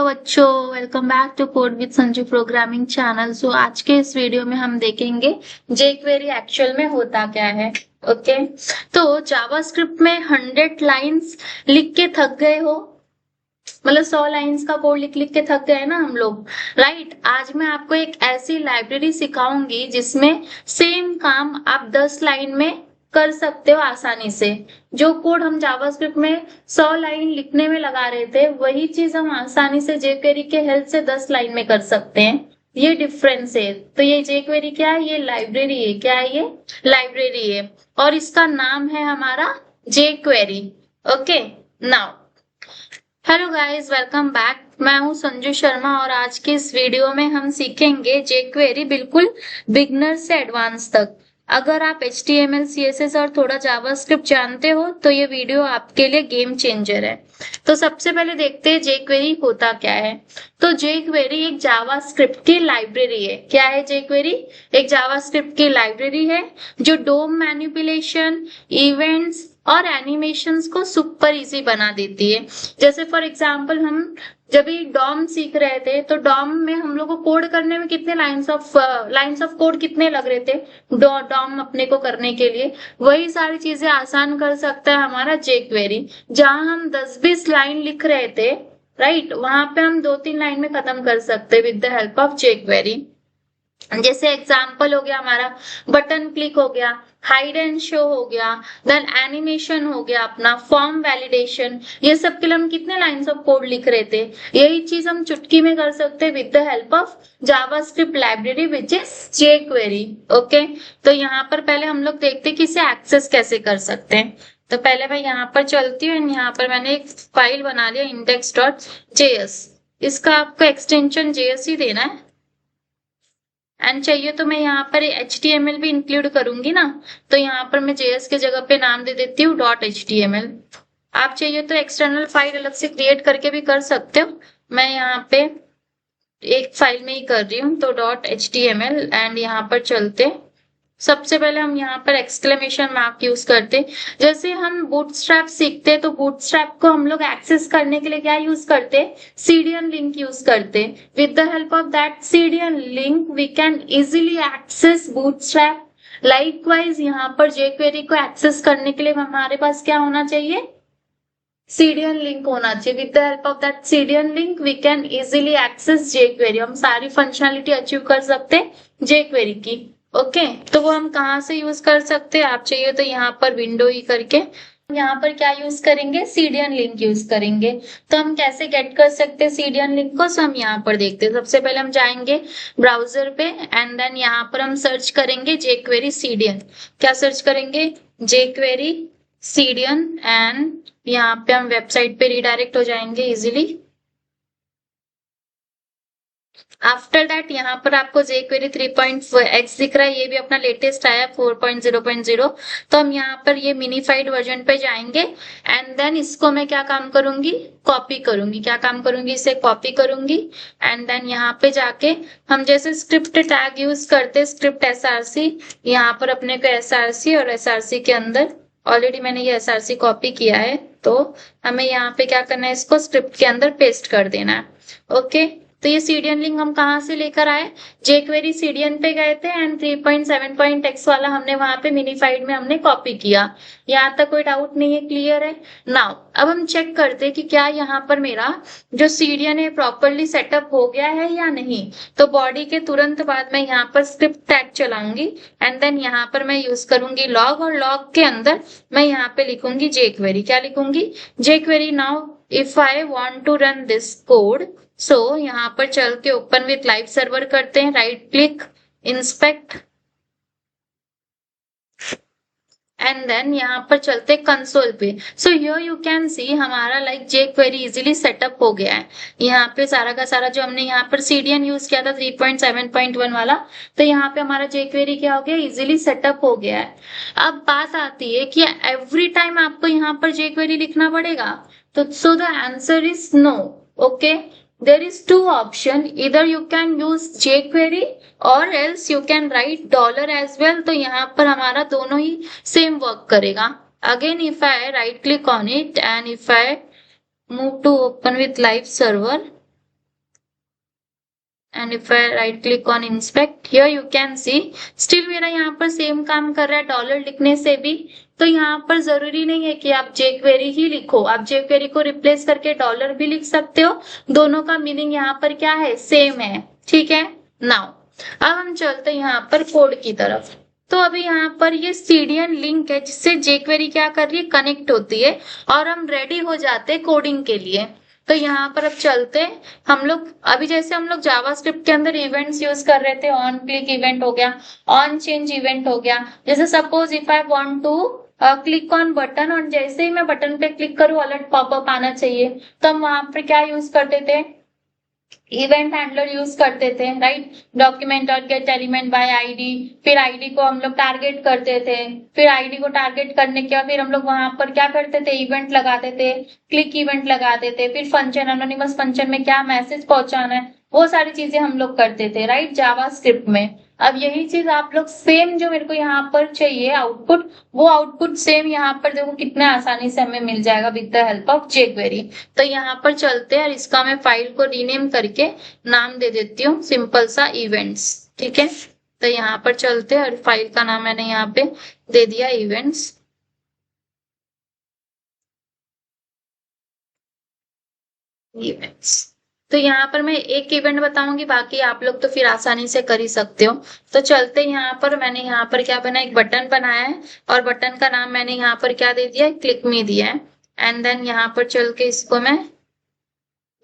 बच्चों, welcome back to code with Sanju programming channel. So आज के इस वीडियो में हम देखेंगे jQuery एक्चुअल में होता क्या है। ओके तो जावास्क्रिप्ट में 100 लाइंस लिख के थक गए हो, मतलब 100 लाइंस का कोड लिख लिख के थक गए ना हम लोग, राइट। आज मैं आपको एक ऐसी लाइब्रेरी सिखाऊंगी जिसमें सेम काम आप 10 लाइन में कर सकते हो आसानी से। जो कोड हम जावास्क्रिप्ट में 100 लाइन लिखने में लगा रहे थे, वही चीज हम आसानी से jQuery के हेल्प से 10 लाइन में कर सकते हैं। ये डिफरेंस है। तो ये jQuery क्या है? ये लाइब्रेरी है। क्या है? ये लाइब्रेरी है और इसका नाम है हमारा jQuery। Okay now hello guys, welcome back. मैं हूं संजू शर्मा और आज के इस वीडियो में हम सीखेंगे jQuery बिल्कुल बिगनर से एडवांस तक। अगर आप HTML, CSS और थोड़ा जावास्क्रिप्ट जानते हो तो ये वीडियो आपके लिए गेम चेंजर है। तो सबसे पहले देखते हैं jQuery होता क्या है। तो jQuery एक जावास्क्रिप्ट की लाइब्रेरी है। क्या है jQuery? एक जावास्क्रिप्ट की लाइब्रेरी है जो डोम मैनिपुलेशन, इवेंट्स और एनिमेशंस को सुपर इजी बना देती है। जैसे फॉर एग्जांपल हम जब ये डॉम सीख रहे थे तो डॉम में हम लोग को कोड करने में कितने लाइंस ऑफ कोड कितने लग रहे थे डॉम अपने को करने के लिए। वही सारी चीजें आसान कर सकता है हमारा jQuery। जहां हम 10-20 लाइन लिख रहे थे, राइट, वहां पे हम 2-3 लाइन में खत्म कर सकते with the help of jQuery। जैसे एग्जाम्पल हो गया हमारा बटन क्लिक हो गया, हाइड एंड शो हो गया, देन एनिमेशन हो गया, अपना फॉर्म वैलिडेशन। ये सब के लिए हम कितने लाइंस ऑफ कोड लिख रहे थे, यही चीज हम चुटकी में कर सकते हैं with the help of JavaScript library which is jQuery। Okay तो यहाँ पर पहले हम लोग देखते हैं कि इसे एक्सेस कैसे कर सकते हैं। तो पहले मैं यहाँ पर चलती हूँ। यहाँ पर मैंने एक फाइल बना लिया index.js। इसका आपको एक्सटेंशन JS ही देना है एंड चाहिए तो मैं यहाँ पर HTML भी इंक्लूड करूंगी ना, तो यहाँ पर मैं JS के जगह पे नाम दे देती हूँ .html। आप चाहिए तो एक्सटर्नल फाइल अलग से क्रिएट करके भी कर सकते हो। मैं यहाँ पे एक फाइल में ही कर रही हूँ तो .html एंड यहाँ पर चलते। सबसे पहले हम यहाँ पर एक्सक्लेमेशन मार्क यूज करते। जैसे हम बूटस्ट्रैप सीखते हैं तो बूटस्ट्रैप को हम लोग एक्सेस करने के लिए क्या यूज करते? सीडीएन लिंक यूज करते। With the help of that CDN link we can easily access Bootstrap. Likewise यहाँ पर jQuery को एक्सेस करने के लिए हमारे पास क्या होना चाहिए? सीडीएन लिंक होना चाहिए। With the help of that CDN link we can easily access jQuery। हम सारी फंक्शनलिटी अचीव कर सकते jQuery की। ओके तो वो हम कहाँ से यूज कर सकते हैं? आप चाहिए तो यहाँ पर विंडो ही करके यहाँ पर क्या यूज करेंगे? सीडीएन लिंक यूज करेंगे। तो हम कैसे गेट कर सकते हैं सीडीएन लिंक को? सो हम यहाँ पर देखते हैं। सबसे पहले हम जाएंगे ब्राउजर पे एंड देन यहाँ पर हम सर्च करेंगे jQuery CDN। क्या सर्च करेंगे? jQuery CDN एंड यहाँ पे हम वेबसाइट पे रिडायरेक्ट हो जाएंगे इजीली। आफ्टर दैट यहाँ पर आपको jQuery 3.x दिख रहा है, ये भी अपना लेटेस्ट आया 4.0.0। तो हम यहाँ पर ये मिनीफाइड वर्जन पे जाएंगे एंड देन इसको मैं क्या काम करूंगी? कॉपी करूंगी। क्या काम करूंगी? इसे कॉपी करूंगी एंड देन यहाँ पे जाके हम जैसे स्क्रिप्ट टैग यूज करते, स्क्रिप्ट SRC, यहाँ पर अपने को SRC और SRC के अंदर ऑलरेडी मैंने ये SRC कॉपी किया है तो हमें यहाँ पे क्या करना है? इसको स्क्रिप्ट के अंदर पेस्ट कर देना है। ओके तो ये सीडीएन लिंक हम कहाँ से लेकर आए? jQuery CDN पे गए थे एंड 3.7.x वाला हमने वहां पे मिनीफाइड में हमने कॉपी किया। यहाँ तक कोई डाउट नहीं है? क्लियर है? नाउ अब हम चेक करते हैं कि क्या यहाँ पर मेरा जो CDN है प्रॉपरली सेटअप हो गया है या नहीं। तो बॉडी के तुरंत बाद मैं यहाँ पर स्क्रिप्ट टैग चलाऊंगी एंड देन यहाँ पर मैं यूज करूंगी लॉग और लॉग के अंदर मैं यहाँ पे लिखूंगी jQuery। क्या लिखूंगी? jQuery now if I want to run this code. So यहाँ पर चल के ओपन विथ लाइव सर्वर करते हैं, right click, inspect and then यहाँ पर चलते कंसोल पे। So here you can see हमारा लाइक jQuery इजीली सेटअप हो गया है। यहाँ पे सारा का सारा जो हमने यहाँ पर CDN यूज किया था 3.7.1 वाला, तो यहाँ पे हमारा jQuery क्या हो गया? इजीली सेटअप हो गया है। अब बात आती है कि एवरी टाइम आपको यहाँ पर jQuery लिखना पड़ेगा? तो so the answer is no. Okay there is two option, either you can use jQuery or else you can write dollar as well। तो यहाँ पर हमारा दोनों ही सेम वर्क करेगा। Again if I right click on it and if I move to open with live server and if I right click on inspect, here you can C still मेरा यहाँ पर same काम कर रहा है dollar लिखने से भी। तो यहाँ पर जरूरी नहीं है कि आप jQuery ही लिखो, आप jQuery को रिप्लेस करके डॉलर भी लिख सकते हो, दोनों का मीनिंग यहाँ पर क्या है, सेम है। ठीक है, नाउ अब हम चलते हैं यहाँ पर कोड की तरफ। तो अभी यहाँ पर ये सीडीएन लिंक है जिससे jQuery क्या कर रही है, कनेक्ट होती है और हम रेडी हो जाते हैं कोडिंग के लिए। तो यहाँ पर अब चलते हैं हम लोग, अभी जैसे हम लोग जावास्क्रिप्ट के अंदर इवेंट्स यूज कर रहे थे, ऑन क्लिक इवेंट हो गया, ऑन चेंज इवेंट हो गया। जैसे suppose if I want to click on button, और जैसे ही मैं बटन पे क्लिक करूँ अलर्ट पॉपअप आना चाहिए, तो हम वहां पर क्या यूज करते थे, इवेंट हैंडलर यूज करते थे, राइट। डॉक्यूमेंट और गेट एलिमेंट बाय आईडी, फिर आईडी को हम लोग टारगेट करते थे, फिर आईडी को टारगेट करने के बाद फिर हम लोग वहां पर क्या करते थे, इवेंट लगाते थे, क्लिक इवेंट लगाते थे, फिर फंक्शन, एनोनिमस फंक्शन में क्या मैसेज पहुंचाना है, वो सारी चीजें हम लोग करते थे, राइट, जावास्क्रिप्ट में। अब यही चीज आप लोग सेम जो मेरे को यहाँ पर चाहिए आउटपुट, वो आउटपुट सेम यहाँ पर देखो कितने आसानी से हमें मिल जाएगा with the help of jQuery। तो यहाँ पर चलते हैं और इसका मैं फाइल को रीनेम करके नाम दे देती हूँ सिंपल सा इवेंट्स। ठीक है, तो यहाँ पर चलते हैं और फाइल का नाम मैंने यहाँ पे दे दिया इवेंट्स। तो यहाँ पर मैं एक इवेंट बताऊंगी, बाकी आप लोग तो फिर आसानी से कर ही सकते हो। तो चलते यहाँ पर, मैंने यहाँ पर क्या बनाया, एक बटन बनाया है और बटन का नाम मैंने यहाँ पर क्या दे दिया है, क्लिक मी दिया है। एंड देन यहाँ पर चल के इसको मैं,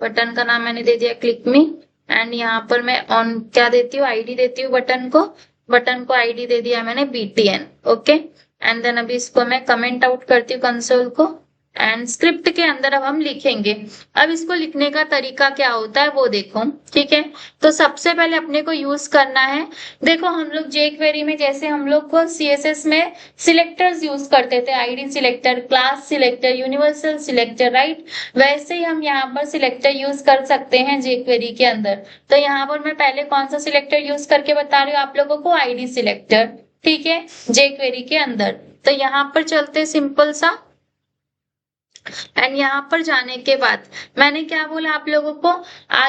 बटन का नाम मैंने दे दिया क्लिक मी, एंड यहाँ पर मैं ऑन क्या देती हूँ, आईडी देती हूँ बटन को आईडी दे दिया मैंने BTN। ओके, एंड देन अभी इसको मैं कमेंट आउट करती हूँ कंसोल को, एंड स्क्रिप्ट के अंदर अब हम लिखेंगे। अब इसको लिखने का तरीका क्या होता है वो देखो। ठीक है, तो सबसे पहले अपने को यूज करना है, देखो हम लोग jQuery में जैसे हम लोग को CSS में सिलेक्टर्स यूज करते थे, ID selector, class selector, universal selector, right, वैसे ही हम यहाँ पर सिलेक्टर यूज कर सकते हैं jQuery के अंदर। तो यहाँ पर मैं पहले कौन सा सिलेक्टर यूज करके बता रही हूँ आप लोगों को, आईडी सिलेक्टर। ठीक है, jQuery के अंदर। तो यहाँ पर चलते सिंपल सा, एंड यहाँ पर जाने के बाद मैंने क्या बोला आप लोगों को,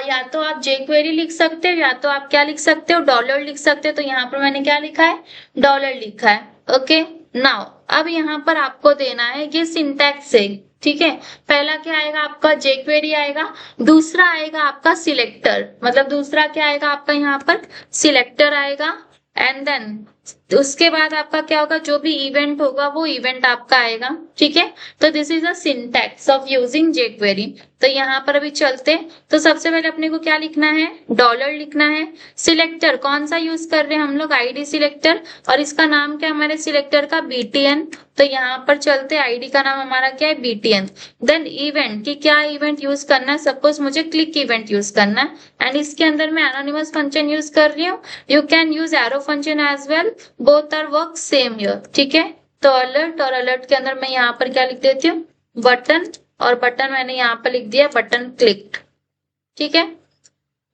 या तो आप jQuery लिख सकते हो या तो आप क्या लिख सकते हो, डॉलर लिख सकते हो। तो यहाँ पर मैंने क्या लिखा है, डॉलर लिखा है। ओके, नाउ अब यहाँ पर आपको देना है ये सिंटैक्स से। ठीक है, पहला क्या आएगा आपका, jQuery आएगा, दूसरा आएगा आपका सिलेक्टर, मतलब दूसरा क्या आएगा आपका यहाँ पर सिलेक्टर आएगा, एंड देन उसके बाद आपका क्या होगा, जो भी इवेंट होगा वो इवेंट आपका आएगा। ठीक है, तो this is a syntax of using jQuery। तो यहाँ पर अभी चलते, तो सबसे पहले अपने को क्या लिखना है, डॉलर लिखना है। सिलेक्टर कौन सा यूज कर रहे हैं हम लोग, आईडी सिलेक्टर, और इसका नाम क्या हमारे सिलेक्टर का, BTN। तो यहाँ पर चलते, आईडी का नाम हमारा क्या है, BTN। देन इवेंट की क्या इवेंट यूज करना है, सपोज मुझे क्लिक इवेंट यूज करना है, एंड इसके अंदर मैं एनोनिमस फंक्शन यूज कर रही हूँ, you can use arrow function as well, both are work same here. ठीक है, तो अलर्ट, और अलर्ट के अंदर मैं यहाँ पर क्या लिख देती हूँ, बटन, और बटन मैंने यहाँ पर लिख दिया बटन क्लिक्ड। ठीक है,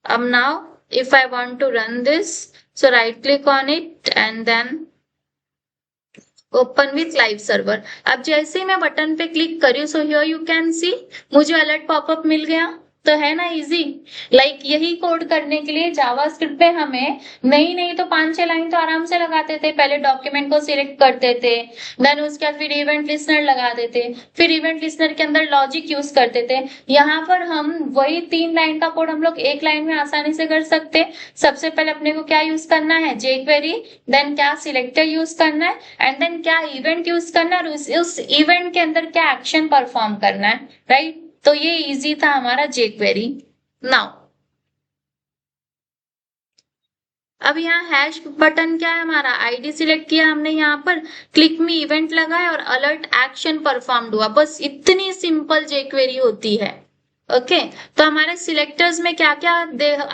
अब now if I want to run this, so right click on it and then open with live server. अब जैसे ही मैं बटन पे क्लिक करी, so here you can see मुझे अलर्ट पॉपअप मिल गया। तो है ना इजी, लाइक यही कोड करने के लिए जावास्क्रिप्ट पे हमें नहीं तो 5-6 लाइन तो आराम से लगाते थे। पहले डॉक्यूमेंट को सिलेक्ट करते थे, देन उसके बाद फिर इवेंट लिस्नर लगा देते, फिर इवेंट लिस्नर के अंदर लॉजिक यूज करते थे। यहाँ पर हम वही 3 लाइन का कोड हम लोग 1 लाइन में आसानी से कर सकते। सबसे पहले अपने को क्या यूज करना है, jQuery, देन क्या सिलेक्टर यूज करना है, एंड देन क्या इवेंट यूज करना है, और उस इवेंट के अंदर क्या एक्शन परफॉर्म करना है, राइट। तो ये इजी था हमारा jQuery। नाउ अब यहाँ हैश बटन क्या है हमारा, आईडी सिलेक्ट किया हमने, यहाँ पर क्लिक मी इवेंट लगाया और अलर्ट एक्शन परफॉर्म्ड हुआ। बस इतनी सिंपल jQuery होती है। ओके, तो हमारे सिलेक्टर्स में क्या क्या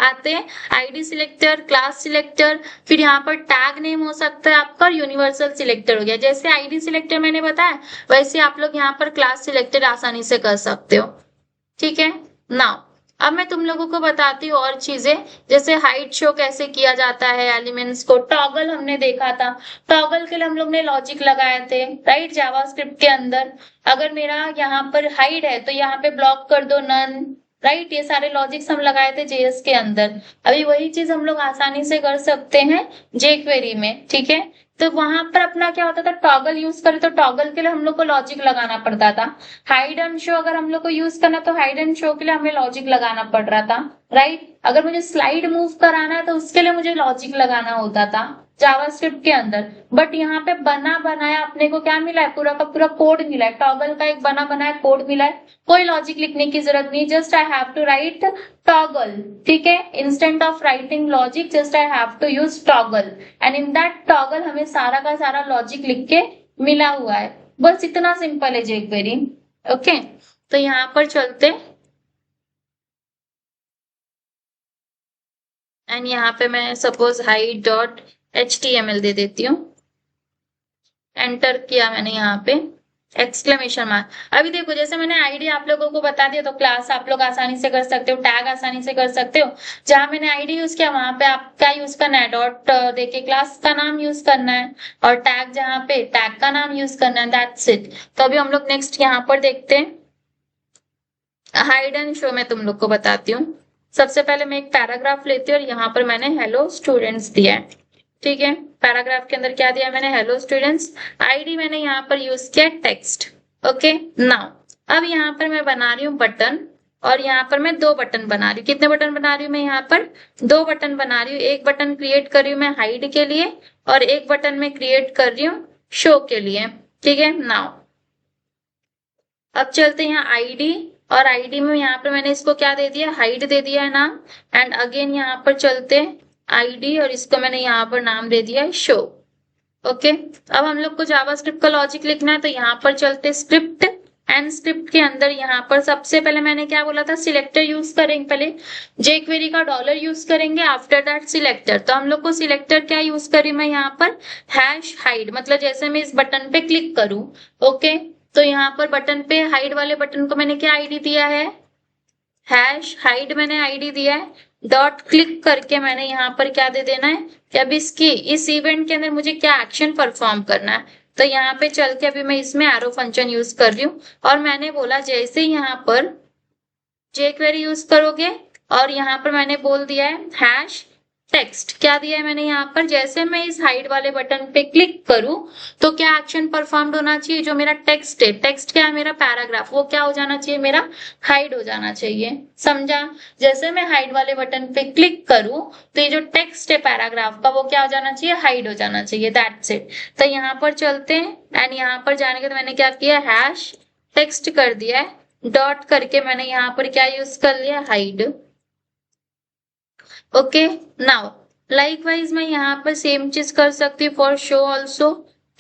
आते हैं, आईडी सिलेक्टर, क्लास सिलेक्टर, फिर यहाँ पर टैग नेम हो सकता है आपका, यूनिवर्सल सिलेक्टर हो गया। जैसे आईडी सिलेक्टर मैंने बताया, वैसे आप लोग यहाँ पर क्लास सिलेक्टर आसानी से कर सकते हो। ठीक है, नाउ अब मैं तुम लोगों को बताती हूँ और चीजें, जैसे हाइड शो कैसे किया जाता है एलिमेंट्स को, टॉगल हमने देखा था, टॉगल के लिए हम लोग ने लॉजिक लगाए थे, राइट, जावास्क्रिप्ट के अंदर। अगर मेरा यहाँ पर हाइड है तो यहाँ पे ब्लॉक कर दो नन, राइट। ये सारे लॉजिक्स हम लगाए थे जेएस के अंदर। अभी वही चीज हम लोग आसानी से कर सकते हैं जेक्वेरी में, ठीक है। तो वहां पर अपना क्या होता था, टॉगल यूज करें तो टॉगल के लिए हम लोग को लॉजिक लगाना पड़ता था। हाइड एंड शो अगर हम लोग को यूज करना तो हाइड एंड शो के लिए हमें लॉजिक लगाना पड़ रहा था, राइट। अगर मुझे स्लाइड मूव कराना है तो उसके लिए मुझे लॉजिक लगाना होता था जावास्क्रिप्ट के अंदर। बट यहाँ पे बना बनाया अपने को क्या मिला है, पूरा का पूरा कोड मिला है, टॉगल का एक बना बनाया कोड मिला है। कोई लॉजिक लिखने की जरूरत नहीं, just I have to write toggle, ठीक है। Instant of writing logic just I have to use toggle, and in that toggle हमें सारा का सारा लॉजिक लिख के मिला हुआ है। बस इतना सिंपल है जेक्वेरी, ओके। तो यहाँ पर चलते एंड यहाँ पे मैं सपोज हाइड डॉट HTML दे देती हूँ। एंटर किया मैंने यहाँ पे एक्सक्लेमेशन मार्क। अभी देखो जैसे मैंने आईडी आप लोगों को बता दिया तो क्लास आप लोग आसानी से कर सकते हो, टैग आसानी से कर सकते हो। जहां मैंने आईडी यूज किया वहां पे आप क्या यूज करना है, डॉट देके क्लास का नाम यूज करना है, और टैग जहां पे टैग का नाम यूज करना है, दैट्स इट। तो अभी हम लोग नेक्स्ट यहाँ पर देखते हैं हाइड एंड शो। मैं तुम लोग को बताती हूँ। सबसे पहले मैं एक पैराग्राफ लेती हूँ और यहाँ पर मैंने हेलो स्टूडेंट्स दिया है, ठीक है। पैराग्राफ के अंदर क्या दिया मैंने, हेलो स्टूडेंट्स। आईडी मैंने यहाँ पर यूज किया टेक्स्ट, ओके। नाउ अब यहाँ पर मैं बना रही हूँ बटन, और यहाँ पर मैं 2 बटन बना रही हूँ। कितने बटन बना रही हूँ मैं, यहाँ पर 2 बटन बना रही हूँ। एक बटन क्रिएट कर रही हूँ मैं हाइड के लिए, और एक बटन में क्रिएट कर रही हूँ शो के लिए, ठीक है। नाउ अब चलते हैं यहाँ आईडी, और आईडी में यहाँ पर मैंने इसको क्या दे दिया, हाइड दे दिया है नाम। एंड अगेन यहाँ पर चलते आईडी, और इसको मैंने यहाँ पर नाम दे दिया है शो, ओके। अब हम लोग को जावास्क्रिप्ट का लॉजिक लिखना है, तो यहाँ पर चलते स्क्रिप्ट, एंड स्क्रिप्ट के अंदर यहाँ पर सबसे पहले मैंने क्या बोला था, सिलेक्टर यूज करेंगे। पहले जेक्वेरी का डॉलर यूज करेंगे, आफ्टर दैट सिलेक्टर। तो हम लोग को सिलेक्टर क्या यूज करी मैं यहाँ पर, हैश हाइड। मतलब जैसे मैं इस बटन पे क्लिक करूं, ओके, तो यहाँ पर बटन पे हाइड वाले बटन को मैंने क्या आईडी दिया है, हैश हाइड मैंने आईडी दिया है। डॉट क्लिक करके मैंने यहाँ पर क्या दे देना है कि अब इसकी इस इवेंट के अंदर मुझे क्या एक्शन परफॉर्म करना है। तो यहाँ पे चल के अभी मैं इसमें एरो फंक्शन यूज कर रही हूँ, और मैंने बोला जैसे यहाँ पर जेक्वेरी यूज करोगे, और यहाँ पर मैंने बोल दिया है हैश टेक्स्ट। क्या दिया है मैंने यहाँ पर, जैसे मैं इस हाइड वाले बटन पे क्लिक करूं तो क्या एक्शन परफॉर्म होना चाहिए, जो मेरा टेक्स्ट है, टेक्स्ट क्या है मेरा पैराग्राफ, वो क्या हो जाना चाहिए मेरा, हाइड हो जाना चाहिए, समझा। जैसे मैं हाइड वाले बटन पे क्लिक करूं तो ये जो टेक्स्ट है पैराग्राफ का वो क्या हो जाना चाहिए, हाइड हो जाना चाहिए, दैट्स इट। तो यहाँ पर चलते हैं, एंड यहाँ पर जाने के तो मैंने क्या किया, हैश टेक्स्ट कर दिया है, डॉट करके मैंने यहाँ पर क्या यूज कर लिया, हाइड, ओके। नाउ लाइकवाइज मैं यहाँ पर सेम चीज कर सकती हूँ फॉर शो ऑल्सो।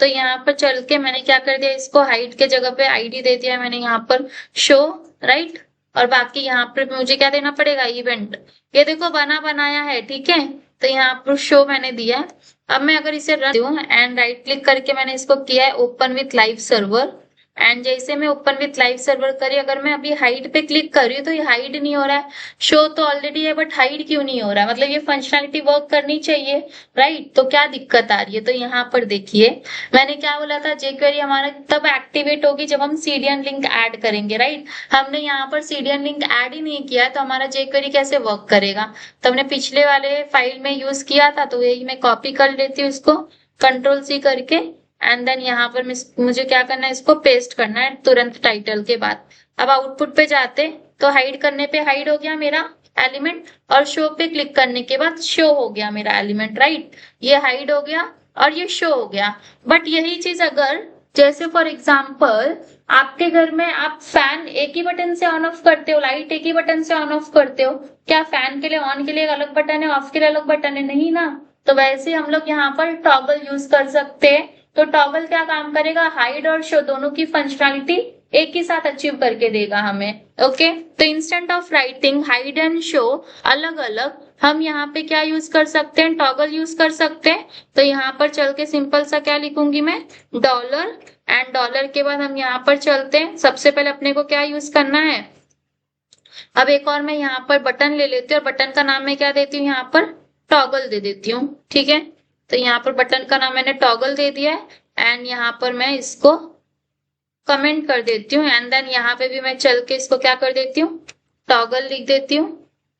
तो यहाँ पर चल के मैंने क्या कर दिया, इसको हाइड के जगह पे आईडी दे दिया मैंने यहाँ पर शो, राइट। और बाकी यहाँ पर मुझे क्या देना पड़ेगा, इवेंट। ये देखो बना बनाया है, ठीक है। तो यहाँ पर शो मैंने दिया। अब मैं अगर इसे रन दूं एंड राइट क्लिक करके मैंने इसको किया है open with live server, and जैसे मैं ओपन विथ लाइव सर्वर करी, अगर मैं अभी हाइड पे क्लिक कर रही हूँ तो ये हाइड नहीं हो रहा है। शो तो ऑलरेडी है बट हाइड क्यों नहीं हो रहा है, मतलब ये फंक्शनैलिटी वर्क करनी चाहिए, राइट। तो क्या दिक्कत आ रही है, तो यहाँ पर देखिए मैंने क्या बोला था, जेक्वेरी हमारा तब एक्टिवेट होगी जब हम सीडीएन लिंक ऐड करेंगे, राइट। हमने यहाँ पर सीडीएन लिंक ऐड ही नहीं किया तो हमारा जेक्वेरी कैसे वर्क करेगा। तो हमने पिछले वाले फाइल में यूज किया था, तो यही मैं कॉपी कर लेती हूँ इसको कंट्रोल-C करके, एंड देन यहाँ पर मुझे क्या करना है, इसको पेस्ट करना है तुरंत टाइटल के बाद। अब आउटपुट पे जाते तो हाइड करने पे हाइड हो गया मेरा एलिमेंट, और शो पे क्लिक करने के बाद शो हो गया मेरा एलिमेंट, राइट। ये हाइड हो गया और ये शो हो गया। बट यही चीज अगर जैसे फॉर एग्जाम्पल आपके घर में आप फैन एक ही बटन से ऑन ऑफ करते हो, लाइट एक ही बटन से ऑन ऑफ करते हो, क्या फैन के लिए ऑन के लिए अलग बटन है, ऑफ के लिए अलग बटन है, नहीं ना। तो वैसे हम लोग यहाँ पर टॉगल यूज कर सकते हैं। तो टॉगल क्या काम करेगा, हाइड और शो दोनों की फंक्शनैलिटी एक ही साथ अचीव करके देगा हमें, ओके। तो instant of writing hide and show अलग अलग हम यहाँ पे क्या यूज कर सकते हैं, टॉगल यूज कर सकते हैं। तो यहाँ पर चल के सिंपल सा क्या लिखूंगी मैं, डॉलर, एंड डॉलर के बाद हम यहाँ पर चलते हैं। सबसे पहले अपने को क्या यूज करना है, अब एक और मैं यहाँ पर बटन ले लेती हूँ, और बटन का नाम मैं क्या देती हूँ, यहाँ पर टॉगल दे देती हूँ, ठीक है। तो यहाँ पर बटन का नाम मैंने टॉगल दे दिया है, एंड यहाँ पर मैं इसको कमेंट कर देती हूँ, एंड देन यहाँ पे भी मैं चल के इसको क्या कर देती हूँ, टॉगल लिख देती हूँ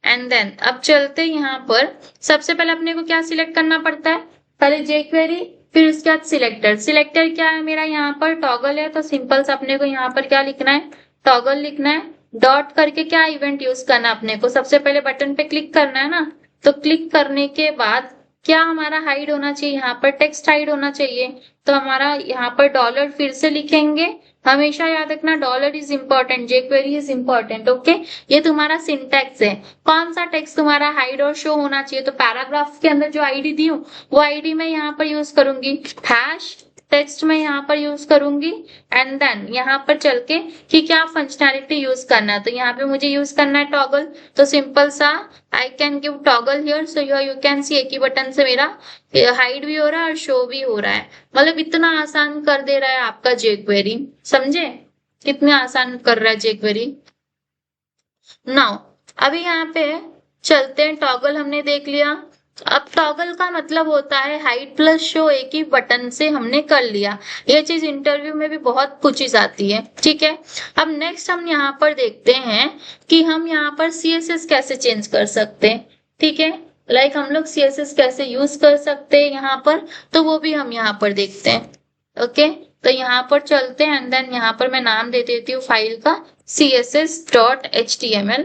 एंड देन अब चलते यहाँ पर सबसे पहले अपने को क्या सिलेक्ट करना पड़ता है, पहले jQuery फिर उसके बाद सिलेक्टर। सिलेक्टर क्या है मेरा यहाँ पर टॉगल है, तो सिंपल से अपने को यहाँ पर क्या लिखना है, टॉगल लिखना है। डॉट करके क्या इवेंट यूज करना है अपने को, सबसे पहले बटन पे क्लिक करना है ना, तो क्लिक करने के बाद क्या हमारा हाइड होना चाहिए, यहाँ पर टेक्स्ट हाइड होना चाहिए। तो हमारा यहाँ पर डॉलर फिर से लिखेंगे, हमेशा याद रखना dollar is important, jQuery is important. Okay, ये तुम्हारा सिंटैक्स है, कौन सा टेक्स्ट तुम्हारा हाइड और शो होना चाहिए। तो पैराग्राफ के अंदर जो आईडी दी हूँ वो आईडी मैं यहाँ पर यूज करूंगी, हैश टेक्स्ट में यहाँ पर यूज करूंगी एंड देन यहाँ पर चल के कि क्या फंक्शनैलिटी यूज करना है। तो यहाँ पे मुझे यूज करना है टॉगल, तो सिंपल सा I can give toggle here, so you can सी एक ही बटन से मेरा हाइड भी हो रहा है और शो भी हो रहा है। मतलब इतना आसान कर दे रहा है आपका jQuery, समझे कितना आसान कर रहा है jQuery। नाउ अभी यहाँ पे चलते हैं, टॉगल हमने देख लिया। अब टॉगल का मतलब होता है हाइड प्लस शो, एक ही बटन से हमने कर लिया। ये चीज इंटरव्यू में भी बहुत पूछी जाती है, ठीक है। अब नेक्स्ट हम यहाँ पर देखते हैं कि हम यहाँ पर CSS कैसे चेंज कर सकते हैं, ठीक है। लाइक हम लोग CSS कैसे यूज कर सकते हैं यहाँ पर, तो वो भी हम यहाँ पर देखते हैं। ओके, तो यहाँ पर चलते हैं एंड देन यहाँ पर मैं नाम दे देती हूँ फाइल का css.html।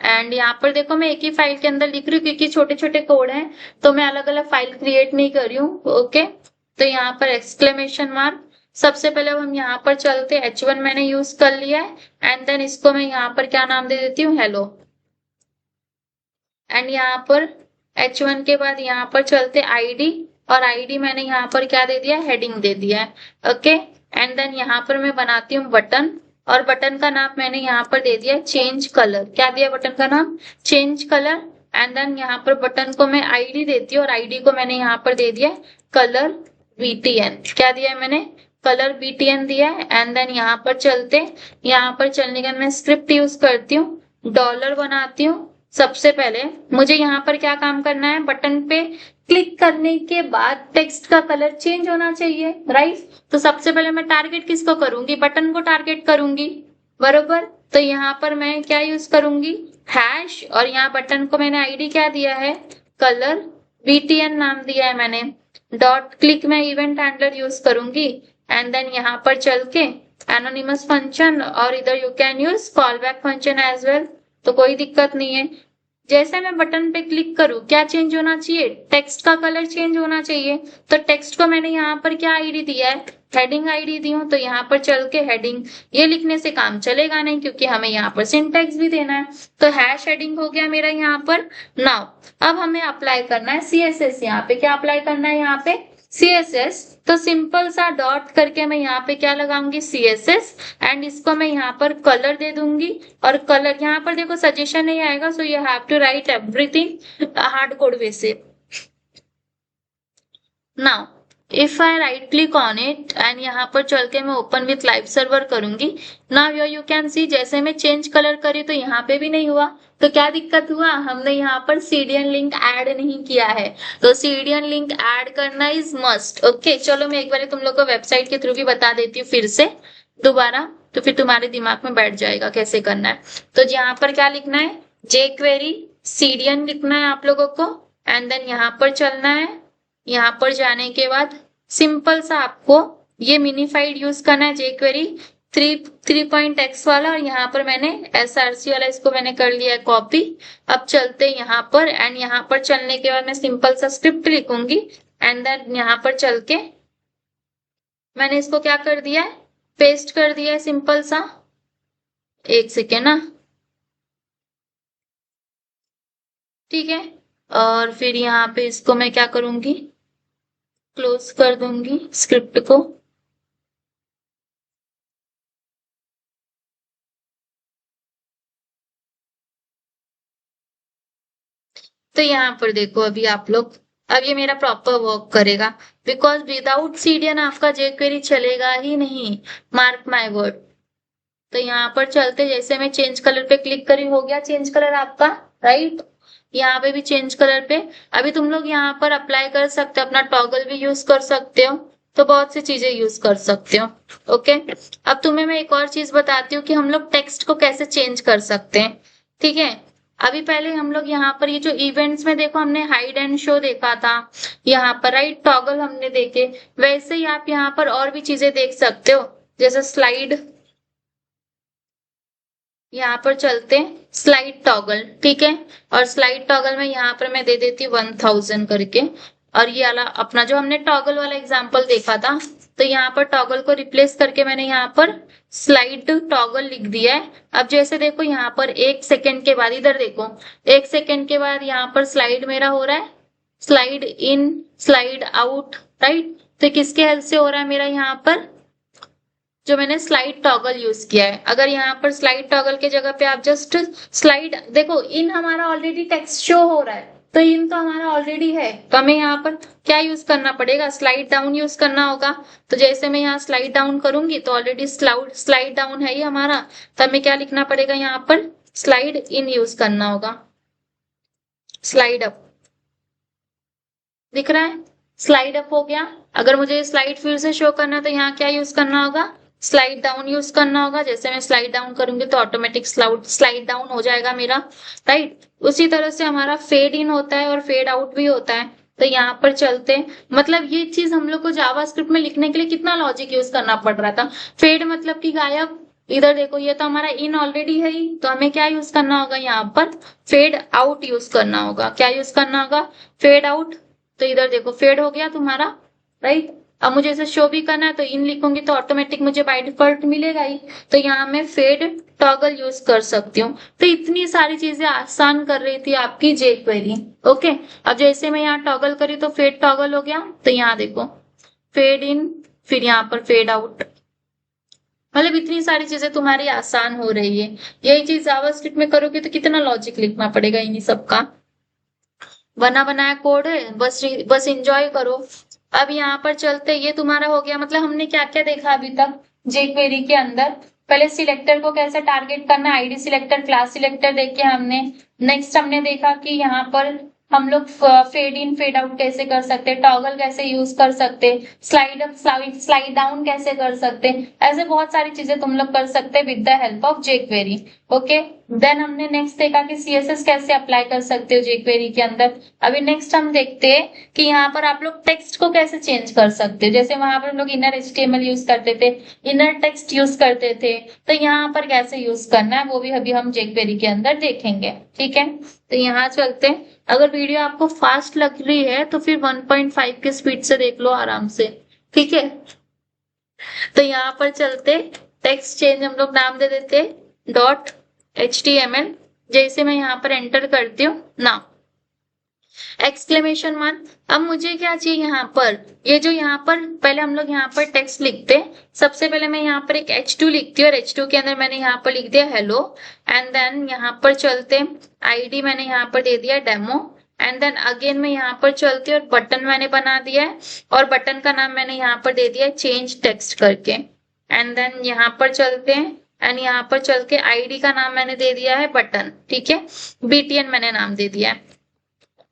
एंड यहाँ पर देखो मैं एक ही फाइल के अंदर लिख रही हूँ क्योंकि छोटे छोटे कोड हैं, तो मैं अलग अलग फाइल क्रिएट नहीं कर रही हूँ। ओके, तो यहाँ पर एक्सक्लेमेशन मार्क, सबसे पहले हम यहाँ पर चलते h1 मैंने यूज कर लिया है एंड देन इसको मैं यहाँ पर क्या नाम दे देती हूँ, हेलो। एंड यहाँ पर h1 के बाद यहाँ पर चलते id, और id मैंने यहाँ पर क्या दे दिया, हेडिंग दे दिया है। ओके, एंड देन यहाँ पर मैं बनाती हूँ बटन, और बटन का नाम मैंने यहाँ पर दे दिया चेंज कलर। क्या दिया बटन का नाम, चेंज कलर। एंड देन यहाँ पर बटन को मैं आईडी देती हूँ और आईडी को मैंने यहाँ पर दे दिया कलर BTN। क्या दिया है मैंने, कलर BTN दिया है। एंड देन यहाँ पर चलते, यहाँ पर चलने का मैं स्क्रिप्ट यूज करती हूँ, डॉलर बनाती हूँ। सबसे पहले मुझे यहाँ पर क्या काम करना है, बटन पे क्लिक करने के बाद टेक्स्ट का कलर चेंज होना चाहिए, राइट। तो सबसे पहले मैं टारगेट किसको करूंगी, बटन को टारगेट करूंगी, बरोबर। तो यहाँ पर मैं क्या यूज करूंगी, हैश, और यहाँ बटन को मैंने आईडी क्या दिया है, कलर BTN नाम दिया है मैंने। डॉट क्लिक में इवेंट हैंडलर यूज करूंगी एंड देन यहाँ पर चल के एनोनिमस फंक्शन, और इधर you can use call back function as well, तो कोई दिक्कत नहीं है। जैसे मैं बटन पे क्लिक करूं क्या चेंज होना चाहिए, टेक्स्ट का कलर चेंज होना चाहिए। तो टेक्स्ट को मैंने यहाँ पर क्या आईडी दिया है, हेडिंग आईडी दी हूं, तो यहाँ पर चल के हेडिंग, ये लिखने से काम चलेगा नहीं क्योंकि हमें यहाँ पर सिंटैक्स भी देना है। तो हैश हेडिंग हो गया मेरा यहाँ पर। नाउ अब हमें अप्लाई करना है CSS, यहाँ पे क्या अप्लाई करना है, यहाँ पे CSS। तो सिंपल सा डॉट करके मैं यहाँ पे क्या लगाऊंगी, CSS, एंड इसको मैं यहाँ पर कलर दे दूंगी। और कलर यहाँ पर देखो सजेशन नहीं आएगा, so you have to write everything hard code way से। Now if I right click on it and यहाँ पर चल के मैं ओपन विथ लाइव सर्वर करूंगी। नाउ यू कैन सी जैसे मैं चेंज कलर करी तो यहाँ पे भी नहीं हुआ, तो क्या दिक्कत हुआ, हमने यहाँ पर CDN लिंक ऐड नहीं किया है। तो CDN लिंक ऐड करना इज मस्ट। ओके, चलो मैं एक बार तुम लोग को वेबसाइट के थ्रू भी बता देती हूँ फिर से दोबारा, तो फिर तुम्हारे दिमाग में बैठ जाएगा कैसे करना है। तो यहाँ पर क्या लिखना है, jQuery CDN लिखना है आप लोगों को एंड देन यहाँ पर चलना है। यहाँ पर जाने के बाद सिंपल सा आपको ये मिनीफाइड यूज करना है, jQuery 3.x वाला, और यहाँ पर मैंने src वाला इसको मैंने कर लिया है कॉपी। अब चलते यहाँ पर एंड यहाँ पर चलने के बाद मैं सिंपल सा स्क्रिप्ट लिखूंगी एंड देन यहाँ पर चल के मैंने इसको क्या कर दिया है, पेस्ट कर दिया है सिंपल सा। एक सेकेंड ना, ठीक है। और फिर यहाँ पे इसको मैं क्या करूंगी, क्लोज कर दूंगी स्क्रिप्ट को। तो यहाँ पर देखो अभी आप लोग, अब ये मेरा प्रॉपर वर्क करेगा, बिकॉज विदाउट CDN आपका jQuery चलेगा ही नहीं, मार्क माय वर्ड। तो यहाँ पर चलते, जैसे मैं चेंज कलर पे क्लिक करी, हो गया चेंज कलर आपका, राइट। यहाँ पे भी चेंज कलर पे, अभी तुम लोग यहाँ पर अप्लाई कर सकते हो, अपना टॉगल भी यूज कर सकते हो, तो बहुत सी चीजें यूज कर सकते हो। ओके, अब तुम्हें मैं एक और चीज बताती हूँ कि हम लोग टेक्स्ट को कैसे चेंज कर सकते हैं। ठीक है। अभी पहले हम लोग यहाँ पर ये जो इवेंट्स में देखो हमने हाइड एंड शो देखा था, यहाँ पर राइट टॉगल हमने देखे, वैसे ही आप यहाँ पर और भी चीजें देख सकते हो, जैसे स्लाइड, यहाँ पर चलते हैं स्लाइड टॉगल, ठीक है। और स्लाइड टॉगल में यहाँ पर मैं दे देती 1000 करके, और ये वाला अपना जो हमने टॉगल वाला एग्जांपल देखा था, तो यहाँ पर टॉगल को रिप्लेस करके मैंने यहाँ पर स्लाइड टॉगल लिख दिया है। अब जैसे देखो यहाँ पर 1 सेकेंड के बाद, इधर देखो 1 सेकेंड के बाद यहाँ पर स्लाइड मेरा हो रहा है, slide in slide out, right. तो किसके हेल्प से हो रहा है मेरा यहाँ पर, जो मैंने स्लाइड टॉगल यूज किया है। अगर यहाँ पर स्लाइड टॉगल के जगह पे आप जस्ट स्लाइड, देखो इन हमारा ऑलरेडी टेक्स्ट शो हो रहा है, तो इन तो हमारा ऑलरेडी है, तो हमें यहाँ पर क्या यूज करना पड़ेगा, स्लाइड डाउन यूज करना होगा। तो जैसे मैं यहाँ स्लाइड डाउन करूंगी तो ऑलरेडी स्लाइड डाउन है ये हमारा, तो हमें क्या लिखना पड़ेगा, यहाँ पर स्लाइड इन यूज करना होगा। स्लाइड अप दिख रहा है, स्लाइड अप हो गया। अगर मुझे स्लाइड फिर से शो करना है तो यहाँ क्या यूज करना होगा, स्लाइड डाउन यूज करना होगा। जैसे मैं स्लाइड डाउन करूंगी तो ऑटोमेटिक स्लाइड डाउन हो जाएगा मेरा, राइट। उसी तरह से हमारा फेड इन होता है और फेड आउट भी होता है। तो यहाँ पर चलते हैं, मतलब ये चीज हम लोग को जावास्क्रिप्ट में लिखने के लिए कितना लॉजिक यूज करना पड़ रहा था। फेड मतलब कि गायब, इधर देखो ये तो हमारा इन ऑलरेडी है ही, तो हमें क्या यूज करना होगा, यहाँ पर फेड आउट यूज करना होगा। क्या यूज करना होगा, फेड आउट। तो इधर देखो फेड हो गया तुम्हारा, राइट। अब मुझे इसे शो भी करना है तो इन लिखूंगी तो ऑटोमेटिक मुझे बाय डिफॉल्ट मिलेगा ही, तो यहाँ मैं फेड टॉगल यूज कर सकती हूँ। तो इतनी सारी चीजें आसान कर रही थी आपकी जे क्वेरी, ओके। अब जैसे मैं यहाँ टॉगल करी तो फेड टॉगल हो गया, तो यहाँ देखो फेड इन, फिर यहाँ पर फेड आउट, मतलब इतनी सारी चीजें तुम्हारी आसान हो रही है। यही चीज जावास्क्रिप्ट में करोगे तो कितना लॉजिक लिखना पड़ेगा इन्हीं सबका, बना बनाया कोड है, बस एंजॉय करो। अब यहाँ पर चलते, ये तुम्हारा हो गया, मतलब हमने क्या क्या देखा अभी तक जे क्वेरी के अंदर। पहले सिलेक्टर को कैसे टारगेट करना, आईडी सिलेक्टर, क्लास सिलेक्टर देख के हमने। नेक्स्ट हमने देखा कि यहाँ पर हम लोग फेड इन फेड आउट कैसे कर सकते, टॉगल कैसे यूज कर सकते, स्लाइड अप स्लाइड डाउन कैसे कर सकते, ऐसे बहुत सारी चीजें तुम लोग कर सकते with the help of jQuery, okay. Then हमने नेक्स्ट देखा कि सीएसएस कैसे अप्लाई कर सकते हो जे क्वेरी के अंदर। अभी नेक्स्ट हम देखते हैं कि यहाँ पर आप लोग टेक्स्ट को कैसे चेंज कर सकते हो। जैसे वहां पर हम लोग इनर एचटीएमएल यूज करते थे, इनर टेक्स्ट यूज करते थे, तो यहाँ पर कैसे यूज करना है वो भी अभी हम जे क्वेरी के अंदर देखेंगे, ठीक है। तो यहाँ चलते हैं। अगर वीडियो आपको फास्ट लग रही है तो फिर 1.5 की स्पीड से देख लो आराम से, ठीक है। तो यहाँ पर चलते, टेक्स्ट चेंज हम लोग नाम दे देते डॉट HTML। जैसे मैं यहाँ पर एंटर करती हूँ नाउ एक्सक्लेमेशन वन। अब मुझे क्या चाहिए यहाँ पर, ये जो यहाँ पर पहले हम लोग यहाँ पर टेक्स्ट लिखते हैं, सबसे पहले मैं यहाँ पर एक H2 लिखती हूँ और H2 के अंदर मैंने यहाँ पर लिख दिया हेलो, एंड देन यहाँ पर चलते आईडी मैंने यहाँ पर दे दिया डेमो, एंड देन अगेन मैं यहाँ पर चलती हूँ और बटन मैंने बना दिया है, और बटन का नाम मैंने यहाँ पर दे दिया है चेंज टेक्स्ट करके। एंड देन यहाँ पर चलते हैं, एंड यहाँ पर चल के आईडी का नाम मैंने दे दिया है बटन, ठीक है। BTN मैंने नाम दे दिया है।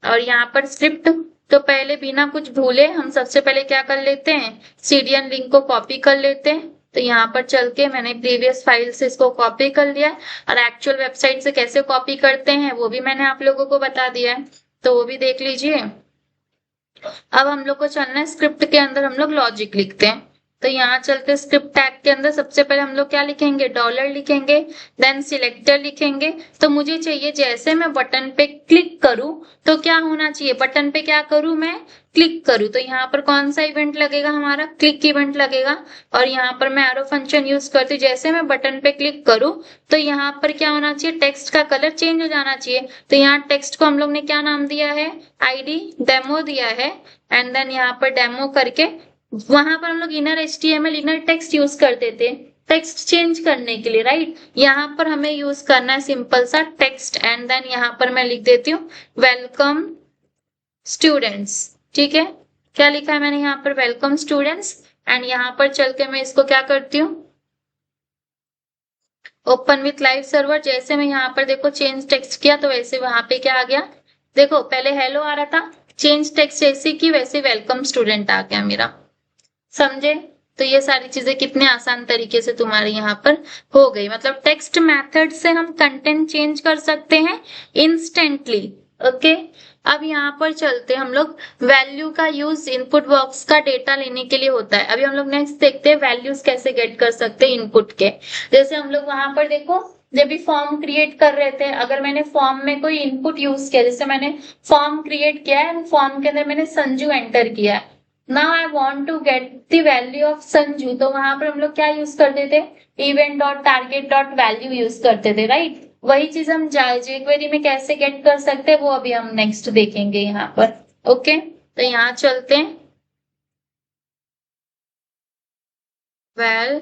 और यहाँ पर स्क्रिप्ट, तो पहले बिना कुछ भूले हम सबसे पहले क्या कर लेते हैं, CDN लिंक को कॉपी कर लेते हैं। तो यहाँ पर चल के मैंने प्रीवियस फाइल से इसको कॉपी कर लिया, और एक्चुअल वेबसाइट से कैसे कॉपी करते हैं वो भी मैंने आप लोगों को बता दिया है, तो वो भी देख लीजिए। अब हम लोग को चलना है स्क्रिप्ट के अंदर, हम लोग लॉजिक लिखते हैं। तो यहाँ चलते स्क्रिप्ट टैग के अंदर सबसे पहले हम लोग क्या लिखेंगे, डॉलर लिखेंगे, देन सिलेक्टर लिखेंगे। तो मुझे चाहिए जैसे मैं बटन पे क्लिक करूं तो क्या होना चाहिए, बटन पे क्या करूं मैं, क्लिक करूं, तो यहाँ पर कौन सा इवेंट लगेगा, हमारा क्लिक इवेंट लगेगा। और यहाँ पर मैं एरो फंक्शन यूज करती हूँ, जैसे मैं बटन पे क्लिक करूं तो यहाँ पर क्या होना चाहिए, टेक्स्ट का कलर चेंज हो जाना चाहिए। तो यहाँ टेक्स्ट को हम लोग ने क्या नाम दिया है, ID डेमो दिया है, एंड देन यहाँ पर डेमो करके वहां पर हम लोग inner HTML inner text use करते थे टेक्स्ट चेंज करने के लिए, राइट। यहाँ पर हमें यूज करना है सिंपल सा टेक्स्ट, एंड देन यहाँ पर मैं लिख देती हूँ वेलकम स्टूडेंट्स, ठीक है। क्या लिखा है मैंने यहाँ पर, वेलकम स्टूडेंट्स। एंड यहाँ पर चल के मैं इसको क्या करती हूँ, ओपन विथ लाइव सर्वर। जैसे मैं यहाँ पर देखो चेंज टेक्स्ट किया तो वैसे वहां पे क्या आ गया, देखो पहले हेलो आ रहा था, चेंज टेक्स्ट जैसे की वैसे वेलकम स्टूडेंट आ गया मेरा, समझे। तो ये सारी चीजें कितने आसान तरीके से तुम्हारे यहाँ पर हो गई। मतलब टेक्स्ट मेथड से हम कंटेंट चेंज कर सकते हैं इंस्टेंटली। ओके, अब यहाँ पर चलते हम लोग। वैल्यू का यूज इनपुट बॉक्स का डेटा लेने के लिए होता है। अभी हम लोग नेक्स्ट देखते हैं वैल्यूज कैसे गेट कर सकते हैं इनपुट के। जैसे हम लोग वहां पर देखो, जब भी फॉर्म क्रिएट कर रहे थे, अगर मैंने फॉर्म में कोई इनपुट यूज किया, जैसे मैंने फॉर्म क्रिएट किया है, फॉर्म के अंदर मैंने संजू एंटर किया है, now I want to get the value of Sanju, तो वहां पर हम लोग क्या यूज करते थे, event dot target dot value use करते थे, राइट। वही चीज हम जेक्वेरी में कैसे गेट कर सकते हैं वो अभी हम नेक्स्ट देखेंगे यहाँ पर। ओके, तो यहाँ चलते हैं। val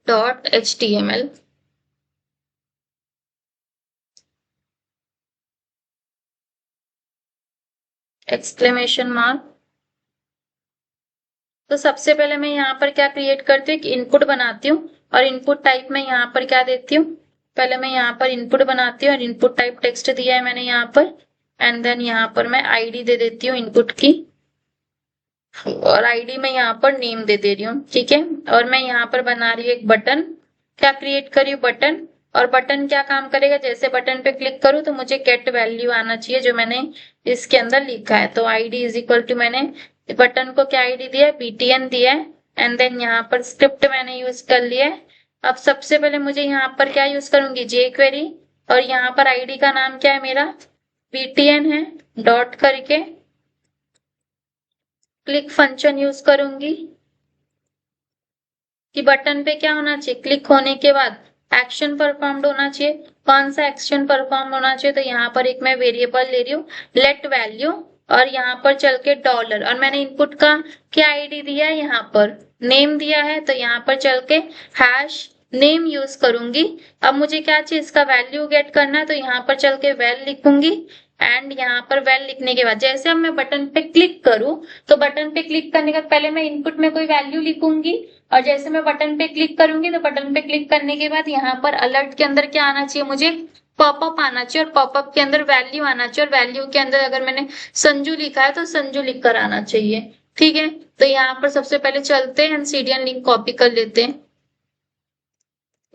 dot html, exclamation mark. तो सबसे पहले मैं यहाँ पर क्या क्रिएट करती हूँ, एक इनपुट बनाती हूँ, और इनपुट टाइप में यहाँ पर क्या देती हूँ, पहले मैं यहाँ पर इनपुट बनाती हूँ और इनपुट टाइप टेक्स्ट दिया है मैंने यहाँ पर, एंड देन यहाँ पर मैं आईडी दे देती हूँ इनपुट की, और आईडी में यहाँ पर नेम दे दे रही हूँ, ठीक है। और मैं यहाँ पर बना रही हूँ एक बटन, क्या क्रिएट करी हूँ, बटन। और बटन क्या काम करेगा, जैसे बटन पे क्लिक करूँ तो मुझे गेट वैल्यू आना चाहिए जो मैंने इसके अंदर लिखा है। तो आईडी इज इक्वल टू, मैंने बटन को क्या आईडी दिया है, BTN दिया है, एंड देन यहाँ पर स्क्रिप्ट मैंने यूज कर लिया है। अब सबसे पहले मुझे यहाँ पर क्या यूज करूंगी, jQuery, और यहाँ पर आईडी का नाम क्या है मेरा, BTN है, डॉट करके क्लिक फंक्शन यूज करूंगी कि बटन पे क्या होना चाहिए, क्लिक होने के बाद एक्शन परफॉर्म्ड होना चाहिए। कौन सा एक्शन परफॉर्म होना चाहिए, तो यहाँ पर एक मैं वेरिएबल ले रही हूँ लेट वैल्यू, और यहाँ पर चल के डॉलर, और मैंने इनपुट का क्या आईडी दिया है, यहाँ पर नेम दिया है, तो यहाँ पर चल के हैश नेम यूज करूंगी। अब मुझे क्या चाहिए, इसका वैल्यू गेट करना है, तो यहाँ पर चल के वेल लिखूंगी, एंड यहाँ पर वेल लिखने के बाद जैसे अब मैं बटन पे क्लिक करूं, तो बटन पे क्लिक करने का पहले मैं इनपुट में कोई वैल्यू लिखूंगी, और जैसे मैं बटन पे क्लिक करूंगी तो बटन पे क्लिक करने के बाद यहाँ पर अलर्ट के अंदर क्या आना चाहिए, मुझे पॉपअप आना चाहिए, और पॉपअप के अंदर वैल्यू आना चाहिए, और वैल्यू के अंदर अगर मैंने संजू लिखा है तो संजू लिख कर आना चाहिए, ठीक है। तो यहाँ पर सबसे पहले चलते हैं, सीडीएन लिंक कॉपी कर लेते हैं।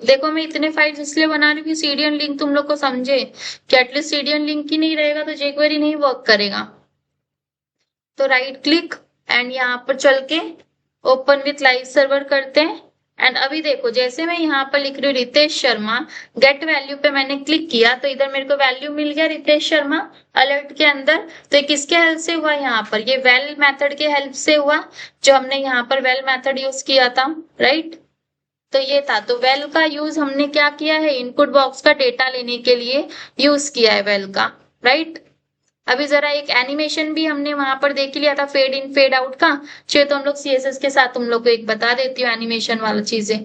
देखो मैं इतने फाइल्स इसलिए बना रही हूँ कि सीडीएन लिंक तुम लोग को समझे कि एटलीस्ट सीडीएन लिंक ही नहीं रहेगा तो jQuery नहीं वर्क करेगा। तो राइट क्लिक एंड यहाँ पर चल के ओपन विथ लाइव सर्वर करते हैं। एंड अभी देखो जैसे मैं यहाँ पर लिख रही हूँ रितेश शर्मा, गेट वैल्यू पे मैंने क्लिक किया तो इधर मेरे को वैल्यू मिल गया रितेश शर्मा अलर्ट के अंदर। तो ये किसके हेल्प से हुआ, यहाँ पर ये वेल मेथड के हेल्प से हुआ, जो हमने यहाँ पर वेल मेथड यूज किया था, राइट। तो ये था, तो वेल का यूज हमने क्या किया है, इनपुट बॉक्स का डेटा लेने के लिए यूज किया है वेल का, राइट। अभी जरा एक एनिमेशन भी हमने वहां पर देख लिया था, फेड इन फेड आउट का, चाहिए तो हम लोग CSS के साथ तुम लोग को एक बता देती हूँ एनिमेशन वाला चीजें।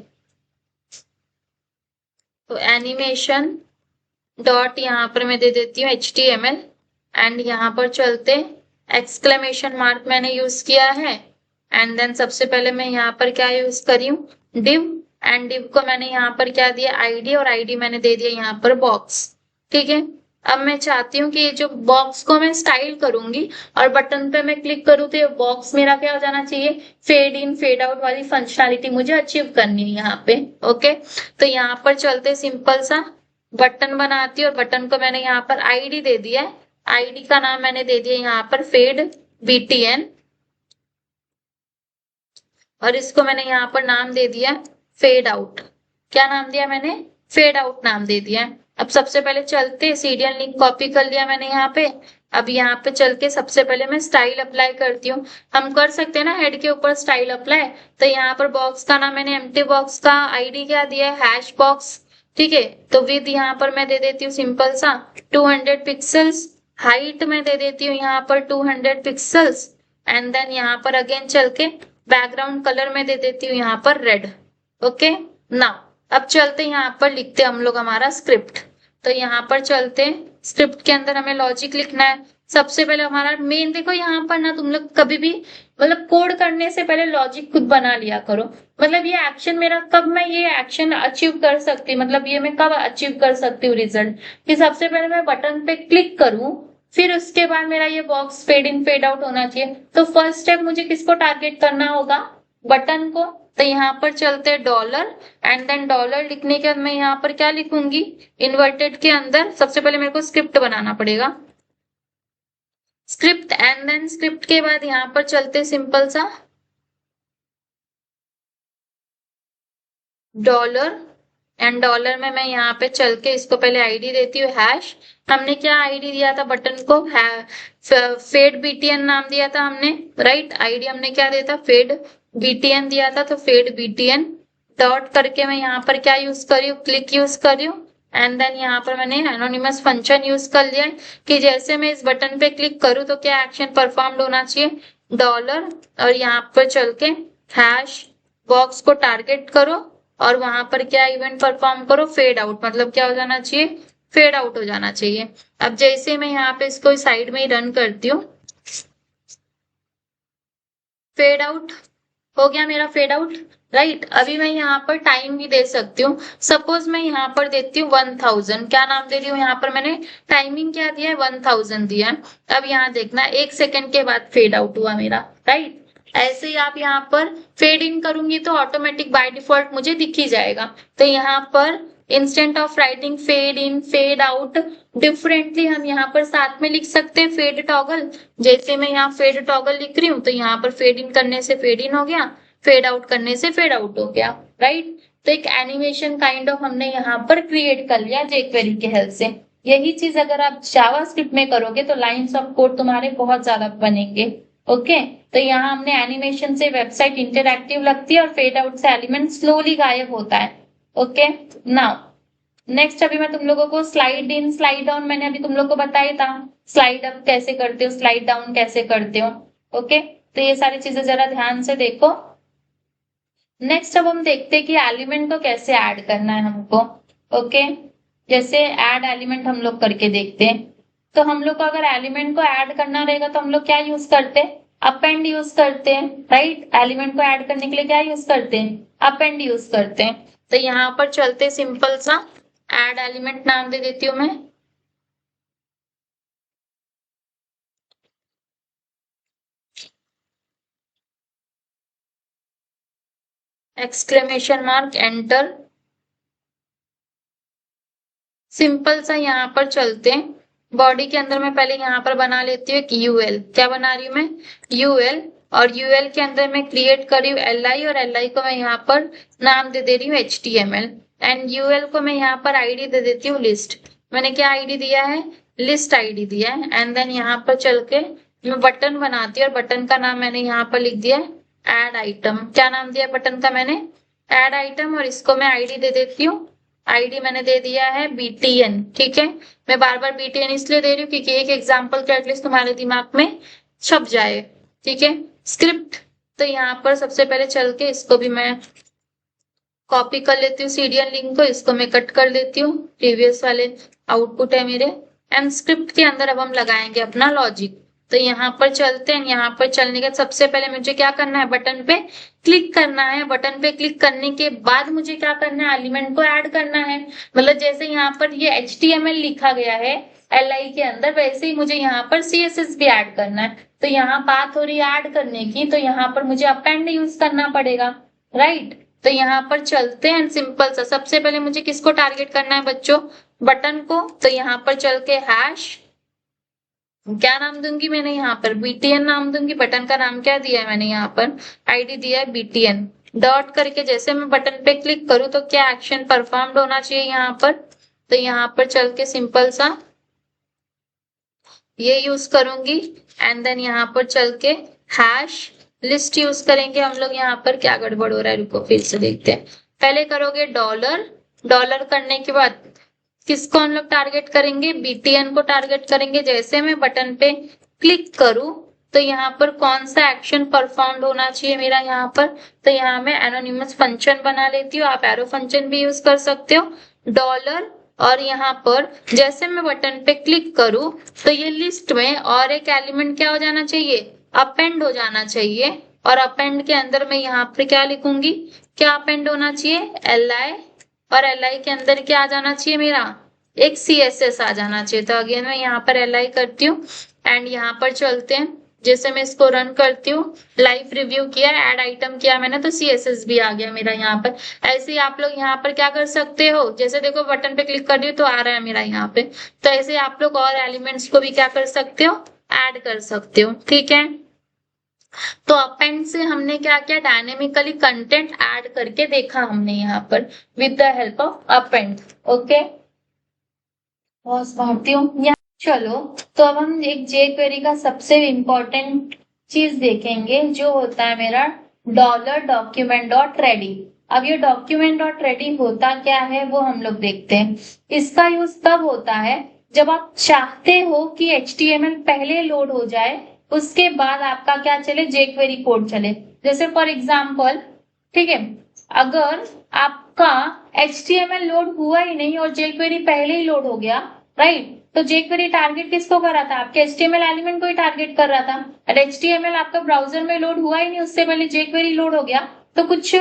तो एनिमेशन डॉट यहाँ पर मैं दे देती हूँ HTML, एंड यहाँ पर चलते एक्सक्लेमेशन मार्क मैंने यूज किया है, एंड देन सबसे पहले मैं यहाँ पर क्या यूज करी हूँ, डिव, एंड डिव को मैंने यहाँ पर क्या दिया, आईडी, और आईडी मैंने दे दिया यहाँ पर बॉक्स, ठीक है। अब मैं चाहती हूँ कि ये जो बॉक्स को मैं स्टाइल करूंगी और बटन पे मैं क्लिक करूँ तो ये बॉक्स मेरा क्या हो जाना चाहिए, फेड इन फेड आउट वाली फंक्शनैलिटी मुझे अचीव करनी है यहाँ पे, ओके। तो यहाँ पर चलते सिंपल सा बटन बनाती हूँ, और बटन को मैंने यहाँ पर आईडी दे दिया है, आईडी का नाम मैंने दे दिया यहाँ पर फेड BTN, और इसको मैंने यहाँ पर नाम दे दिया फेड आउट। क्या नाम दिया मैंने, फेड आउट नाम दे दिया। अब सबसे पहले चलते सीडीएन लिंक कॉपी कर लिया मैंने यहाँ पे। अब यहाँ पे चल के सबसे पहले मैं स्टाइल अप्लाई करती हूँ। हम कर सकते हैं ना हेड के ऊपर स्टाइल अप्लाई, तो यहाँ पर बॉक्स का नाम मैंने एम्प्टी बॉक्स का आईडी क्या दिया है, हैश बॉक्स, ठीक है। तो विद यहाँ पर मैं दे देती हूँ सिंपल सा 200 पिक्सल्स, हाइट में दे देती हूँ यहाँ पर 200 पिक्सल्स, एंड देन यहाँ पर अगेन चल के बैकग्राउंड कलर में दे देती हूँ यहाँ पर रेड, ओके। नाउ अब चलते यहाँ पर लिखते हैं हम लोग हमारा स्क्रिप्ट। तो यहाँ पर चलते हैं, स्क्रिप्ट के अंदर हमें लॉजिक लिखना है। सबसे पहले हमारा मेन, देखो यहाँ पर ना तुम लोग कभी भी मतलब कोड करने से पहले लॉजिक खुद बना लिया करो। मतलब ये एक्शन मेरा कब मैं ये एक्शन अचीव कर सकती, मतलब ये मैं कब अचीव कर सकती हूँ रिजल्ट, कि सबसे पहले मैं बटन पे क्लिक करूं, फिर उसके बाद मेरा ये box fade in fade out होना चाहिए। तो फर्स्ट स्टेप मुझे किसको टारगेट करना होगा, बटन को, तो यहाँ पर चलते डॉलर एंड देन डॉलर लिखने के बाद मैं यहाँ पर क्या लिखूंगी, इन्वर्टेड के अंदर सबसे पहले मेरे को स्क्रिप्ट बनाना पड़ेगा, स्क्रिप्ट एंड देन स्क्रिप्ट के बाद यहाँ पर चलते सिंपल सा डॉलर एंड डॉलर में मैं यहाँ पे चल के इसको पहले आईडी देती हूँ हैश। हमने क्या आईडी दिया था बटन को, फेड बीटीएन नाम दिया था हमने, राइट। आईडी हमने क्या दिया था, फेड बीटीएन दिया था, तो फेड बीटीएन डॉट करके मैं यहाँ पर क्या यूज कर रही हूँ, क्लिक यूज कर रही हूँ एंड देन यहाँ पर मैंने एनोनिमस फंक्शन यूज कर लिया है कि जैसे मैं इस बटन पे क्लिक करूँ तो क्या एक्शन परफॉर्म होना चाहिए, डॉलर और यहाँ पर चल के हैश बॉक्स को टारगेट करो और वहां पर क्या इवेंट परफॉर्म करो, फेड आउट, मतलब क्या हो जाना चाहिए, फेड आउट हो जाना चाहिए। अब जैसे मैं यहाँ पे इसको साइड में ही रन करती हूँ, फेड आउट हो गया मेरा, फेड आउट, राइट। अभी मैं यहाँ पर टाइम भी दे सकती हूँ, सपोज मैं यहाँ पर देती हूँ 1000, क्या नाम दे रही हूँ, यहाँ पर मैंने टाइमिंग क्या दिया है, 1000 दिया है। अब यहाँ देखना 1 सेकेंड के बाद फेड आउट हुआ मेरा, राइट। ऐसे ही आप यहाँ पर फेड इन करूंगी तो ऑटोमेटिक बाय डिफॉल्ट मुझे दिख ही जाएगा। तो यहाँ पर instant of writing fade in fade out differently हम यहाँ पर साथ में लिख सकते हैं फेड टॉगल। जैसे मैं यहाँ फेड टॉगल लिख रही हूँ तो यहाँ पर फेड इन करने से फेड इन हो गया, फेड आउट करने से फेड आउट हो गया, राइट। तो एक एनिमेशन काइंड ऑफ हमने यहाँ पर क्रिएट कर लिया jQuery के हेल्प से। यही चीज अगर आप जावास्क्रिप्ट में करोगे तो लाइंस ऑफ कोड तुम्हारे बहुत ज्यादा बनेंगे, ओके। तो यहाँ हमने एनिमेशन से वेबसाइट इंटरएक्टिव लगती है और फेड आउट से एलिमेंट स्लोली गायब होता है, ओके। नाउ नेक्स्ट अभी मैं तुम लोगों को स्लाइड इन स्लाइड डाउन, मैंने अभी तुम लोग को बताया था, स्लाइड अप कैसे करते हो, स्लाइड डाउन कैसे करते हो, ओके। तो ये सारी चीजें जरा ध्यान से देखो। नेक्स्ट अब हम देखते हैं कि एलिमेंट को कैसे ऐड करना है हमको, ओके। जैसे ऐड एलिमेंट हम लोग करके देखते हैं। तो हम लोग को अगर एलिमेंट को ऐड करना रहेगा तो हम लोग क्या यूज करते हैं, अपेंड यूज करते हैं, राइट। एलिमेंट को ऐड करने के लिए क्या यूज करते हैं, अपेंड यूज करते हैं। तो यहाँ पर चलते सिंपल सा ऐड एलिमेंट नाम दे देती हूँ मैं, एक्सक्लेमेशन मार्क एंटर। सिंपल सा यहाँ पर चलते हैं, बॉडी के अंदर मैं पहले यहाँ पर बना लेती हूँ एक यूएल, क्या बना रही हूँ मैं, यूएल। और यूएल के अंदर मैं क्रिएट कर रही हूँ एलआई और एलआई को मैं यहाँ पर नाम दे रही हूँ एचटीएमएल एंड यूएल को मैं यहाँ पर आईडी दे देती हूँ लिस्ट। मैंने क्या आईडी दिया है, लिस्ट आईडी दिया है एंड देन यहाँ पर चल के मैं बटन बनाती हूँ और बटन का नाम मैंने यहाँ पर लिख दिया है एड आइटम। क्या नाम दिया बटन का मैंने, एड आइटम, और इसको मैं आईडी दे देती हूँ, आईडी मैंने दे दिया है बीटीएन, ठीक है। मैं बार बार बीटीएन इसलिए दे रही हूँ क्योंकि एक एग्जांपल का एटलीस्ट तुम्हारे दिमाग में छप जाए, ठीक है। स्क्रिप्ट, तो यहाँ पर सबसे पहले चल के इसको भी मैं कॉपी कर लेती हूँ सीडीएन लिंक को, इसको मैं कट कर लेती हूँ, प्रीवियस वाले आउटपुट है मेरे। एंड स्क्रिप्ट के अंदर अब हम लगाएंगे अपना लॉजिक। तो यहाँ पर चलते हैं, यहाँ पर चलने के सबसे पहले मुझे क्या करना है, बटन पे क्लिक करना है। बटन पे क्लिक करने के बाद मुझे क्या करना है, एलिमेंट को ऐड करना है। मतलब जैसे यहाँ पर ये HTML लिखा गया है LI के अंदर, वैसे ही मुझे यहाँ पर CSS भी ऐड करना है। तो यहाँ बात हो रही है ऐड करने की, तो यहाँ पर मुझे अपेंड यूज करना पड़ेगा, राइट। तो यहाँ पर चलते हैं, सिंपल सा सबसे पहले मुझे किसको टारगेट करना है बच्चों, बटन को। तो यहाँ पर चल के हैश क्या नाम दूंगी, मैंने यहाँ पर बीटीएन नाम दूंगी। बटन का नाम क्या दिया है मैंने, यहाँ पर आईडी दिया है बीटीएन डॉट करके। जैसे मैं बटन पे क्लिक करूँ तो क्या एक्शन परफॉर्म्ड होना चाहिए यहाँ पर, तो यहाँ पर चल के सिंपल सा ये यूज करूंगी एंड देन यहाँ पर चल के हैश लिस्ट यूज करेंगे हम लोग। यहाँ पर क्या गड़बड़ हो रहा है, रुको फिर से देखते हैं। पहले करोगे डॉलर, डॉलर करने के बाद किसको हम लोग टारगेट करेंगे, बीटीएन को टारगेट करेंगे। जैसे मैं बटन पे क्लिक करूं तो यहाँ पर कौन सा एक्शन परफॉर्म होना चाहिए मेरा यहाँ पर, तो यहाँ मैं एनोनिमस फंक्शन बना लेती हूँ, आप एरो फंक्शन भी यूज कर सकते हो, डॉलर। और यहाँ पर जैसे मैं बटन पे क्लिक करूं तो ये लिस्ट में और एक एलिमेंट क्या हो जाना चाहिए, अपेंड हो जाना चाहिए। और अपेंड के अंदर मैं यहाँ पर क्या लिखूंगी, क्या अपेंड होना चाहिए, LI, और LI के अंदर क्या आ जाना चाहिए मेरा, एक CSS आ जाना चाहिए। तो अगेन मैं यहाँ पर LI करती हूँ एंड यहाँ पर चलते हैं, जैसे मैं इसको रन करती हूँ, लाइव रिव्यू किया, ऐड आइटम किया मैंने, तो CSS भी आ गया मेरा यहाँ पर। ऐसे ही आप लोग यहाँ पर क्या कर सकते हो, जैसे देखो बटन पे क्लिक कर रही हूँ तो आ रहा है मेरा यहाँ पे। तो ऐसे आप लोग और एलिमेंट्स को भी क्या कर सकते हो, ऐड कर सकते हो। ठीक है, तो अपेंड से हमने क्या किया, डायनेमिकली कंटेंट ऐड करके देखा हमने यहाँ पर with the help of append. Okay, बहुत भारती हूँ या चलो, तो अब हम एक जे क्वेरी का सबसे इम्पोर्टेंट चीज देखेंगे जो होता है मेरा $document.ready। अब ये document.ready होता क्या है वो हम लोग देखते हैं। इसका यूज तब होता है जब आप चाहते हो कि HTML पहले लोड हो जाए, उसके बाद आपका क्या चले, जे क्वेरी कोड चले। जैसे फॉर एग्जाम्पल, ठीक है, अगर आपका HTML लोड हुआ ही नहीं और जे क्वेरी पहले ही लोड हो गया, राइट, तो जे क्वेरी टारगेट किसको कर रहा था, आपके HTML एलिमेंट को ही टारगेट कर रहा था। और HTML आपका ब्राउजर में लोड हुआ ही नहीं, उससे पहले जे क्वेरी लोड हो गया, तो कुछ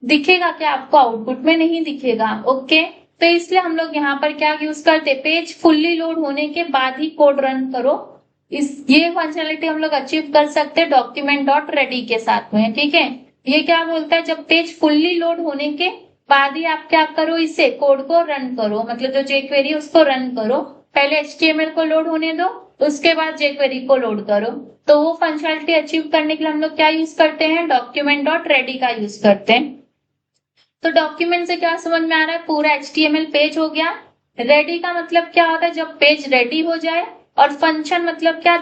दिखेगा क्या आपको, आउटपुट में नहीं दिखेगा। ओके, तो इसलिए हम लोग यहाँ पर क्या यूज करते, पेज फुल्ली लोड होने के बाद ही कोड रन करो। ये फंक्शनलिटी हम लोग अचीव कर सकते हैं document.ready के साथ में। ठीक है, ये क्या बोलता है, जब पेज फुल्ली लोड होने के बाद ही आप क्या करो, इसे कोड को रन करो, मतलब जो जे क्वेरी उसको रन करो। पहले HTML को लोड होने दो, उसके बाद जे क्वेरी को लोड करो। तो वो फंक्शनलिटी अचीव करने के लिए हम लोग क्या यूज करते हैं, document.ready का यूज करते हैं। तो डॉक्यूमेंट से क्या समझ में आ रहा है, पूरा HTML पेज हो गया। रेडी का मतलब क्या होता है, जब पेज रेडी हो जाए, और फंक्शन मतलब क्या,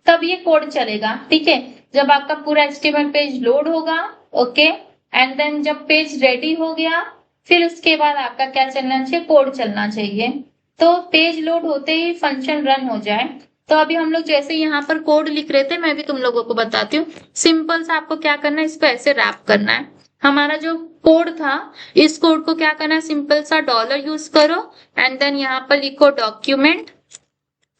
तब ये कोड चलेगा। ठीक है, जब आपका पूरा HTML पेज लोड होगा, ओके, एंड देन जब पेज रेडी हो गया, फिर उसके बाद आपका क्या चलना चाहिए, कोड चलना चाहिए। तो पेज लोड होते ही फंक्शन रन हो जाए। तो अभी हम लोग जैसे यहाँ पर कोड लिख रहे थे, मैं भी तुम लोगों को बताती हूँ। सिंपल सा आपको क्या करना है, इसको ऐसे रैप करना है। हमारा जो कोड था, इस कोड को क्या करना है, सिंपल सा डॉलर यूज करो, एंड देन यहाँ पर लिखो डॉक्यूमेंट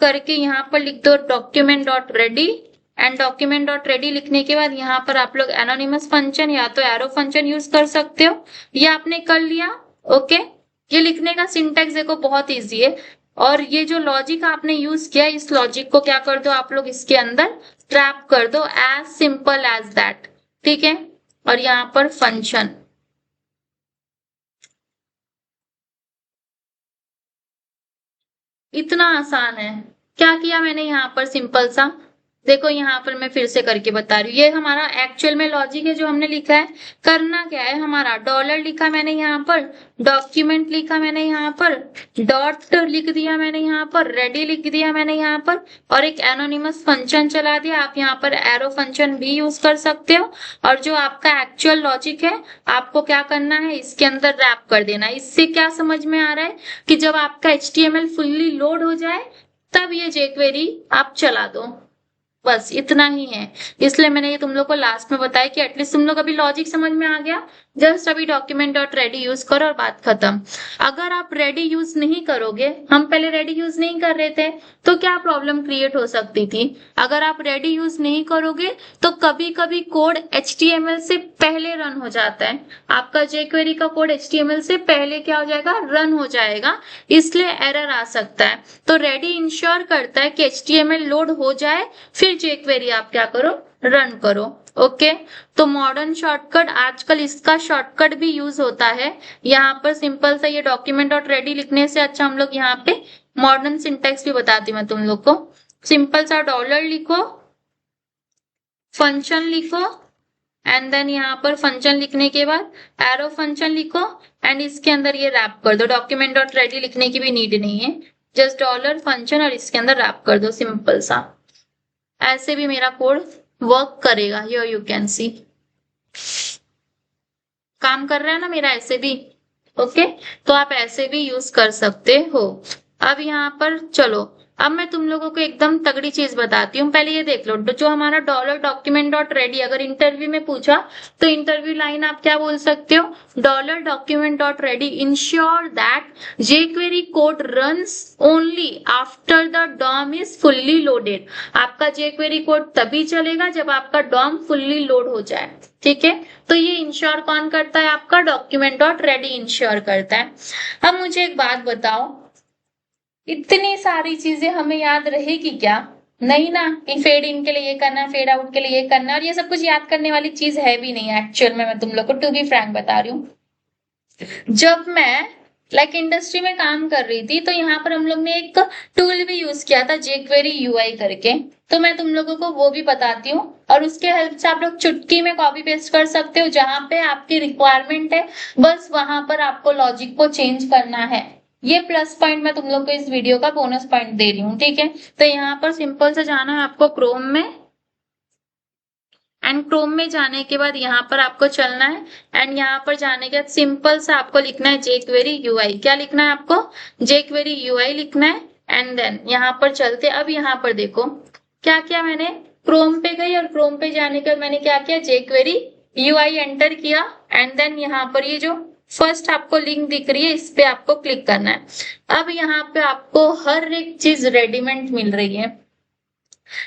करके, यहाँ पर लिख दो document.ready, एंड document.ready लिखने के बाद यहाँ पर आप लोग एनोनिमस फंक्शन या तो एरो फंक्शन यूज कर सकते हो। ये आपने कर लिया। ओके, ये लिखने का सिंटेक्स देखो बहुत इजी है, और ये जो लॉजिक आपने यूज किया, इस लॉजिक को क्या कर दो आप लोग, इसके अंदर ट्रैप कर दो, एज सिंपल एज दैट। ठीक है, और यहाँ पर फंक्शन, इतना आसान है। क्या किया मैंने यहाँ पर, सिंपल सा देखो, यहाँ पर मैं फिर से करके बता रही हूँ। ये हमारा एक्चुअल में लॉजिक है जो हमने लिखा है। करना क्या है, हमारा डॉलर लिखा मैंने यहाँ पर, डॉक्यूमेंट लिखा मैंने यहाँ पर, डॉट लिख दिया मैंने यहाँ पर, रेडी लिख दिया मैंने यहाँ पर, और एक एनोनिमस फंक्शन चला दिया। आप यहाँ पर एरो फंक्शन भी यूज कर सकते हो। और जो आपका एक्चुअल लॉजिक है, आपको क्या करना है, इसके अंदर रैप कर देना। इससे क्या समझ में आ रहा है कि जब आपका HTML फुल्ली लोड हो जाए, तब ये jQuery आप चला दो। बस इतना ही है। इसलिए मैंने ये तुम लोग को लास्ट में बताया कि एटलीस्ट तुम लोग अभी लॉजिक समझ में आ गया। जस्ट अभी document.ready यूज करो और बात खत्म। अगर आप रेडी यूज नहीं करोगे, हम पहले रेडी यूज नहीं कर रहे थे, तो क्या प्रॉब्लम क्रिएट हो सकती थी। अगर आप रेडी यूज नहीं करोगे तो कभी कभी कोड HTML से पहले रन हो जाता है। आपका jQuery का कोड HTML से पहले क्या हो जाएगा, रन हो जाएगा, इसलिए एरर आ सकता है। तो रेडी इंश्योर करता है कि HTML लोड हो जाए, फिर jQuery आप क्या करो, रन करो। ओके, तो मॉडर्न शॉर्टकट, आजकल इसका शॉर्टकट भी यूज होता है। यहाँ पर सिंपल सा ये document.ready लिखने से अच्छा हम लोग यहाँ पे मॉडर्न सिंटेक्स भी बताती मैं तुम लोग को। सिंपल सा डॉलर लिखो, फंक्शन लिखो, एंड देन यहाँ पर फंक्शन लिखने के बाद एरो फंक्शन लिखो, एंड इसके अंदर ये रैप कर दो। document.ready लिखने की भी नीड नहीं है, जस्ट डॉलर फंक्शन और इसके अंदर रैप कर दो, सिंपल सा। ऐसे भी मेरा कोड वर्क करेगा। हियर यू कैन सी, काम कर रहा है ना मेरा ऐसे भी। ओके, तो आप ऐसे भी यूज कर सकते हो। अब यहाँ पर चलो, अब मैं तुम लोगों को एकदम तगड़ी चीज बताती हूँ। पहले ये देख लो, जो हमारा $document.ready अगर इंटरव्यू में पूछा तो इंटरव्यू लाइन आप क्या बोल सकते हो, $document.ready ensure that jQuery code runs only after the DOM is fully loaded। आपका jQuery कोड तभी चलेगा जब आपका DOM फुल्ली लोड हो जाए। ठीक है, तो ये इंश्योर कौन करता है, आपका document.ready इंश्योर करता है। अब मुझे एक बात बताओ, इतनी सारी चीजें हमें याद रहेगी क्या? नहीं ना, कि फेड इन के लिए ये करना है, फेड आउट के लिए ये करना है, और ये सब कुछ याद करने वाली चीज है भी नहीं एक्चुअल में। मैं तुम लोग को टू बी फ्रैंक बता रही हूँ, जब मैं इंडस्ट्री में काम कर रही थी तो यहाँ पर हम लोग ने एक टूल भी यूज किया था jQuery UI करके, तो मैं तुम लोगों को वो भी बताती हूँ, और उसके हेल्प से आप लोग चुटकी में कॉपी पेस्ट कर सकते हो। जहां पे आपकी रिक्वायरमेंट है बस वहां पर आपको लॉजिक को चेंज करना है। ये प्लस पॉइंट मैं तुम लोग को इस वीडियो का बोनस पॉइंट दे रही हूँ, ठीक है। तो यहाँ पर सिंपल से जाना है आपको क्रोम में, एंड क्रोम में जाने के बाद यहाँ पर आपको चलना है, एंड यहाँ पर जाने के बाद सिंपल सा आपको लिखना है jQuery UI। क्या लिखना है आपको? jQuery UI लिखना है, एंड देन यहाँ पर चलते। अब यहाँ पर देखो क्या किया मैंने, क्रोम पे गई और क्रोम पे जाने के बाद मैंने क्या किया, jQuery UI एंटर किया, एंड देन यहाँ पर ये जो फर्स्ट आपको लिंक दिख रही है इस पे आपको क्लिक करना है। अब यहाँ पे आपको हर एक चीज रेडीमेड मिल रही है।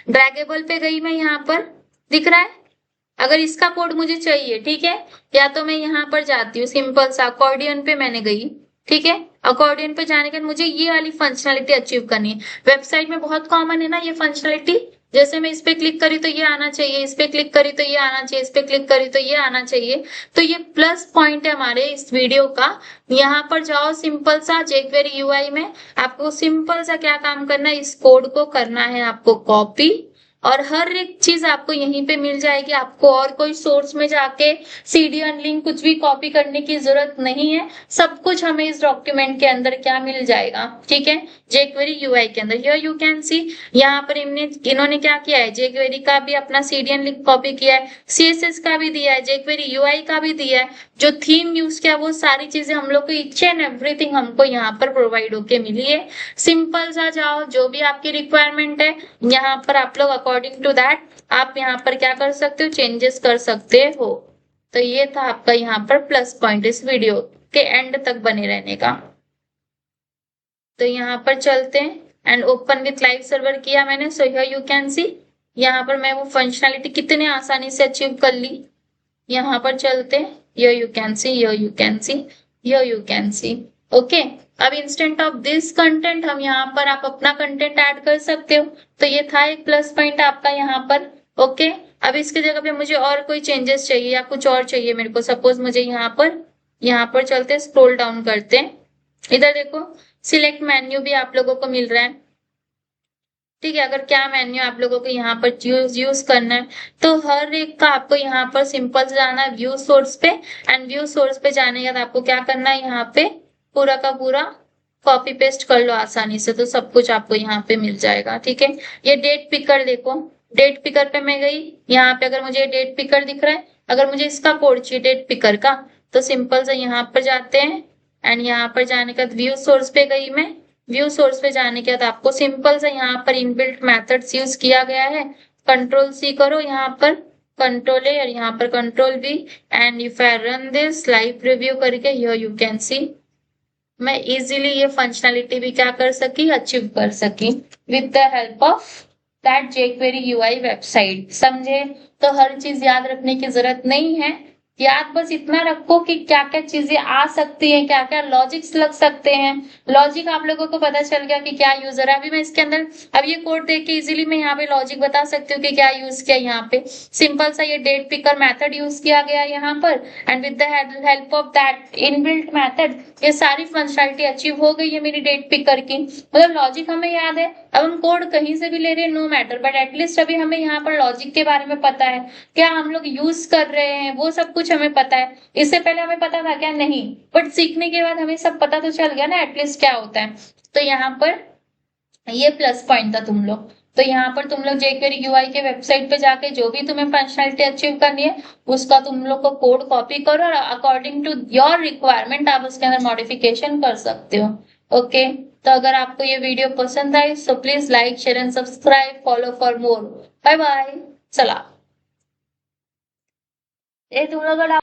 ड्रैगेबल पे गई मैं, यहाँ पर दिख रहा है। अगर इसका कोड मुझे चाहिए, ठीक है, या तो मैं यहाँ पर जाती हूँ, सिंपल सा अकॉर्डियन पे मैंने गई, ठीक है। अकॉर्डियन पे जाने के बाद मुझे ये वाली फंक्शनलिटी अचीव करनी है। वेबसाइट में बहुत कॉमन है ना ये फंक्शनलिटी, जैसे मैं इस पे क्लिक करी तो ये आना चाहिए, इस पे क्लिक करी तो ये आना चाहिए, इस पे क्लिक करी तो ये आना चाहिए। तो ये प्लस पॉइंट है हमारे इस वीडियो का। यहाँ पर जाओ, सिंपल सा jQuery UI में आपको सिंपल सा क्या काम करना है, इस कोड को करना है आपको कॉपी, और हर एक चीज आपको यहीं पे मिल जाएगी। आपको और कोई सोर्स में जाके सीडी अनलिंक कुछ भी कॉपी करने की जरूरत नहीं है। सब कुछ हमें इस डॉक्यूमेंट के अंदर क्या मिल जाएगा, ठीक है, jQuery UI के अंदर। हियर यू कैन सी, यहाँ पर इन्होंने क्या किया है, jQuery का भी अपना सीडी अनलिंक कॉपी किया है, CSS का भी दिया है, jQuery UI का भी दिया है, जो थीम यूज किया वो सारी चीजें हम लोग को इच एंड एवरीथिंग हमको यहाँ पर प्रोवाइड होके मिली है। सिंपल सा जाओ, जो भी आपकी रिक्वायरमेंट है यहाँ पर आप लोग अकॉर्डिंग टू दैट आप यहाँ पर क्या कर सकते हो, चेंजेस कर सकते हो। तो ये था आपका यहाँ पर प्लस पॉइंट इस वीडियो के एंड तक बने रहने का। तो यहाँ पर चलते हैं, and open with live server किया मैंने। सो हियर यू कैन सी, यहाँ पर मैं वो फंक्शनलिटी कितने आसानी से अचीव कर ली। यहाँ पर चलते हैं, here you can C, here you can C, here you can C, okay. अब इंस्टेंट ऑफ दिस कंटेंट हम यहाँ पर आप अपना कंटेंट ऐड कर सकते हो। तो ये था एक प्लस पॉइंट आपका यहाँ पर, ओके। अब इसकी जगह पे मुझे और कोई चेंजेस चाहिए या कुछ और चाहिए मेरे को, सपोज मुझे यहाँ पर चलते स्क्रॉल डाउन करते हैं, इधर देखो सिलेक्ट मेन्यू भी आप लोगों को मिल रहा है, ठीक है। अगर क्या मेन्यू आप लोगों को यहाँ पर यूज करना है तो हर एक का आपको यहाँ पर सिंपल से जाना है व्यू सोर्स पे, एंड व्यू सोर्स पे जाने के बाद आपको क्या करना है, यहाँ पे पूरा का पूरा कॉपी पेस्ट कर लो आसानी से, तो सब कुछ आपको यहाँ पे मिल जाएगा, ठीक है। ये डेट पिकर देखो, डेट पिकर पे मैं गई, यहाँ पे अगर मुझे डेट पिकर दिख रहा है, अगर मुझे इसका कोड चाहिए डेट पिकर का, तो सिंपल से यहाँ पर जाते हैं, एंड यहाँ पर जाने के बाद व्यू सोर्स पे गई मैं। व्यू सोर्स पे जाने के बाद आपको सिंपल से यहाँ पर इनबिल्ट मेथड्स यूज किया गया है। कंट्रोल सी करो, यहाँ पर कंट्रोल ए और यहाँ पर control B, and if I run this live review करके, हियर यू कैन सी मैं इजीली ये फंक्शनलिटी भी क्या कर सकी, अचीव कर सकी with the help of that jQuery UI website. समझे? तो हर चीज याद रखने की जरूरत नहीं है, याद बस इतना रखो कि क्या क्या चीजें आ सकती हैं, क्या क्या लॉजिक्स लग सकते हैं। लॉजिक आप लोगों को पता चल गया कि क्या यूजर है। अभी मैं इसके अंदर अब ये कोड देख के इजीली मैं यहाँ पे लॉजिक बता सकती हूँ कि क्या यूज किया। यहाँ पे सिंपल सा ये डेट पिकर मेथड यूज किया गया यहाँ पर, and with the help of that inbuilt method ये सारी फंक्शनलिटी अचीव हो गई है मेरी डेट पिकर की। मतलब लॉजिक हमें याद है, अब हम कोड कहीं से भी ले रहे हैं नो मैटर, बट एटलीस्ट अभी हमें यहाँ पर लॉजिक के बारे में पता है, क्या हम लोग यूज कर रहे हैं वो सब कुछ हमें पता है। इससे पहले हमें पता था क्या? नहीं, बट सीखने के बाद हमें सब पता तो चल गया ना एटलीस्ट क्या होता है। तो यहाँ पर ये प्लस पॉइंट था तुम लोग। तो यहाँ पर तुम लोग jQuery UI के वेबसाइट पे जाके जो भी तुम्हें फंक्शनलिटी अचीव करनी है उसका तुम लोग को कोड कॉपी करो, और अकॉर्डिंग टू योर रिक्वायरमेंट आप उसके अंदर मॉडिफिकेशन कर सकते हो, ओके। तो अगर आपको ये वीडियो पसंद आई so please like share and subscribe, follow for more. Bye bye. चला तुम लोग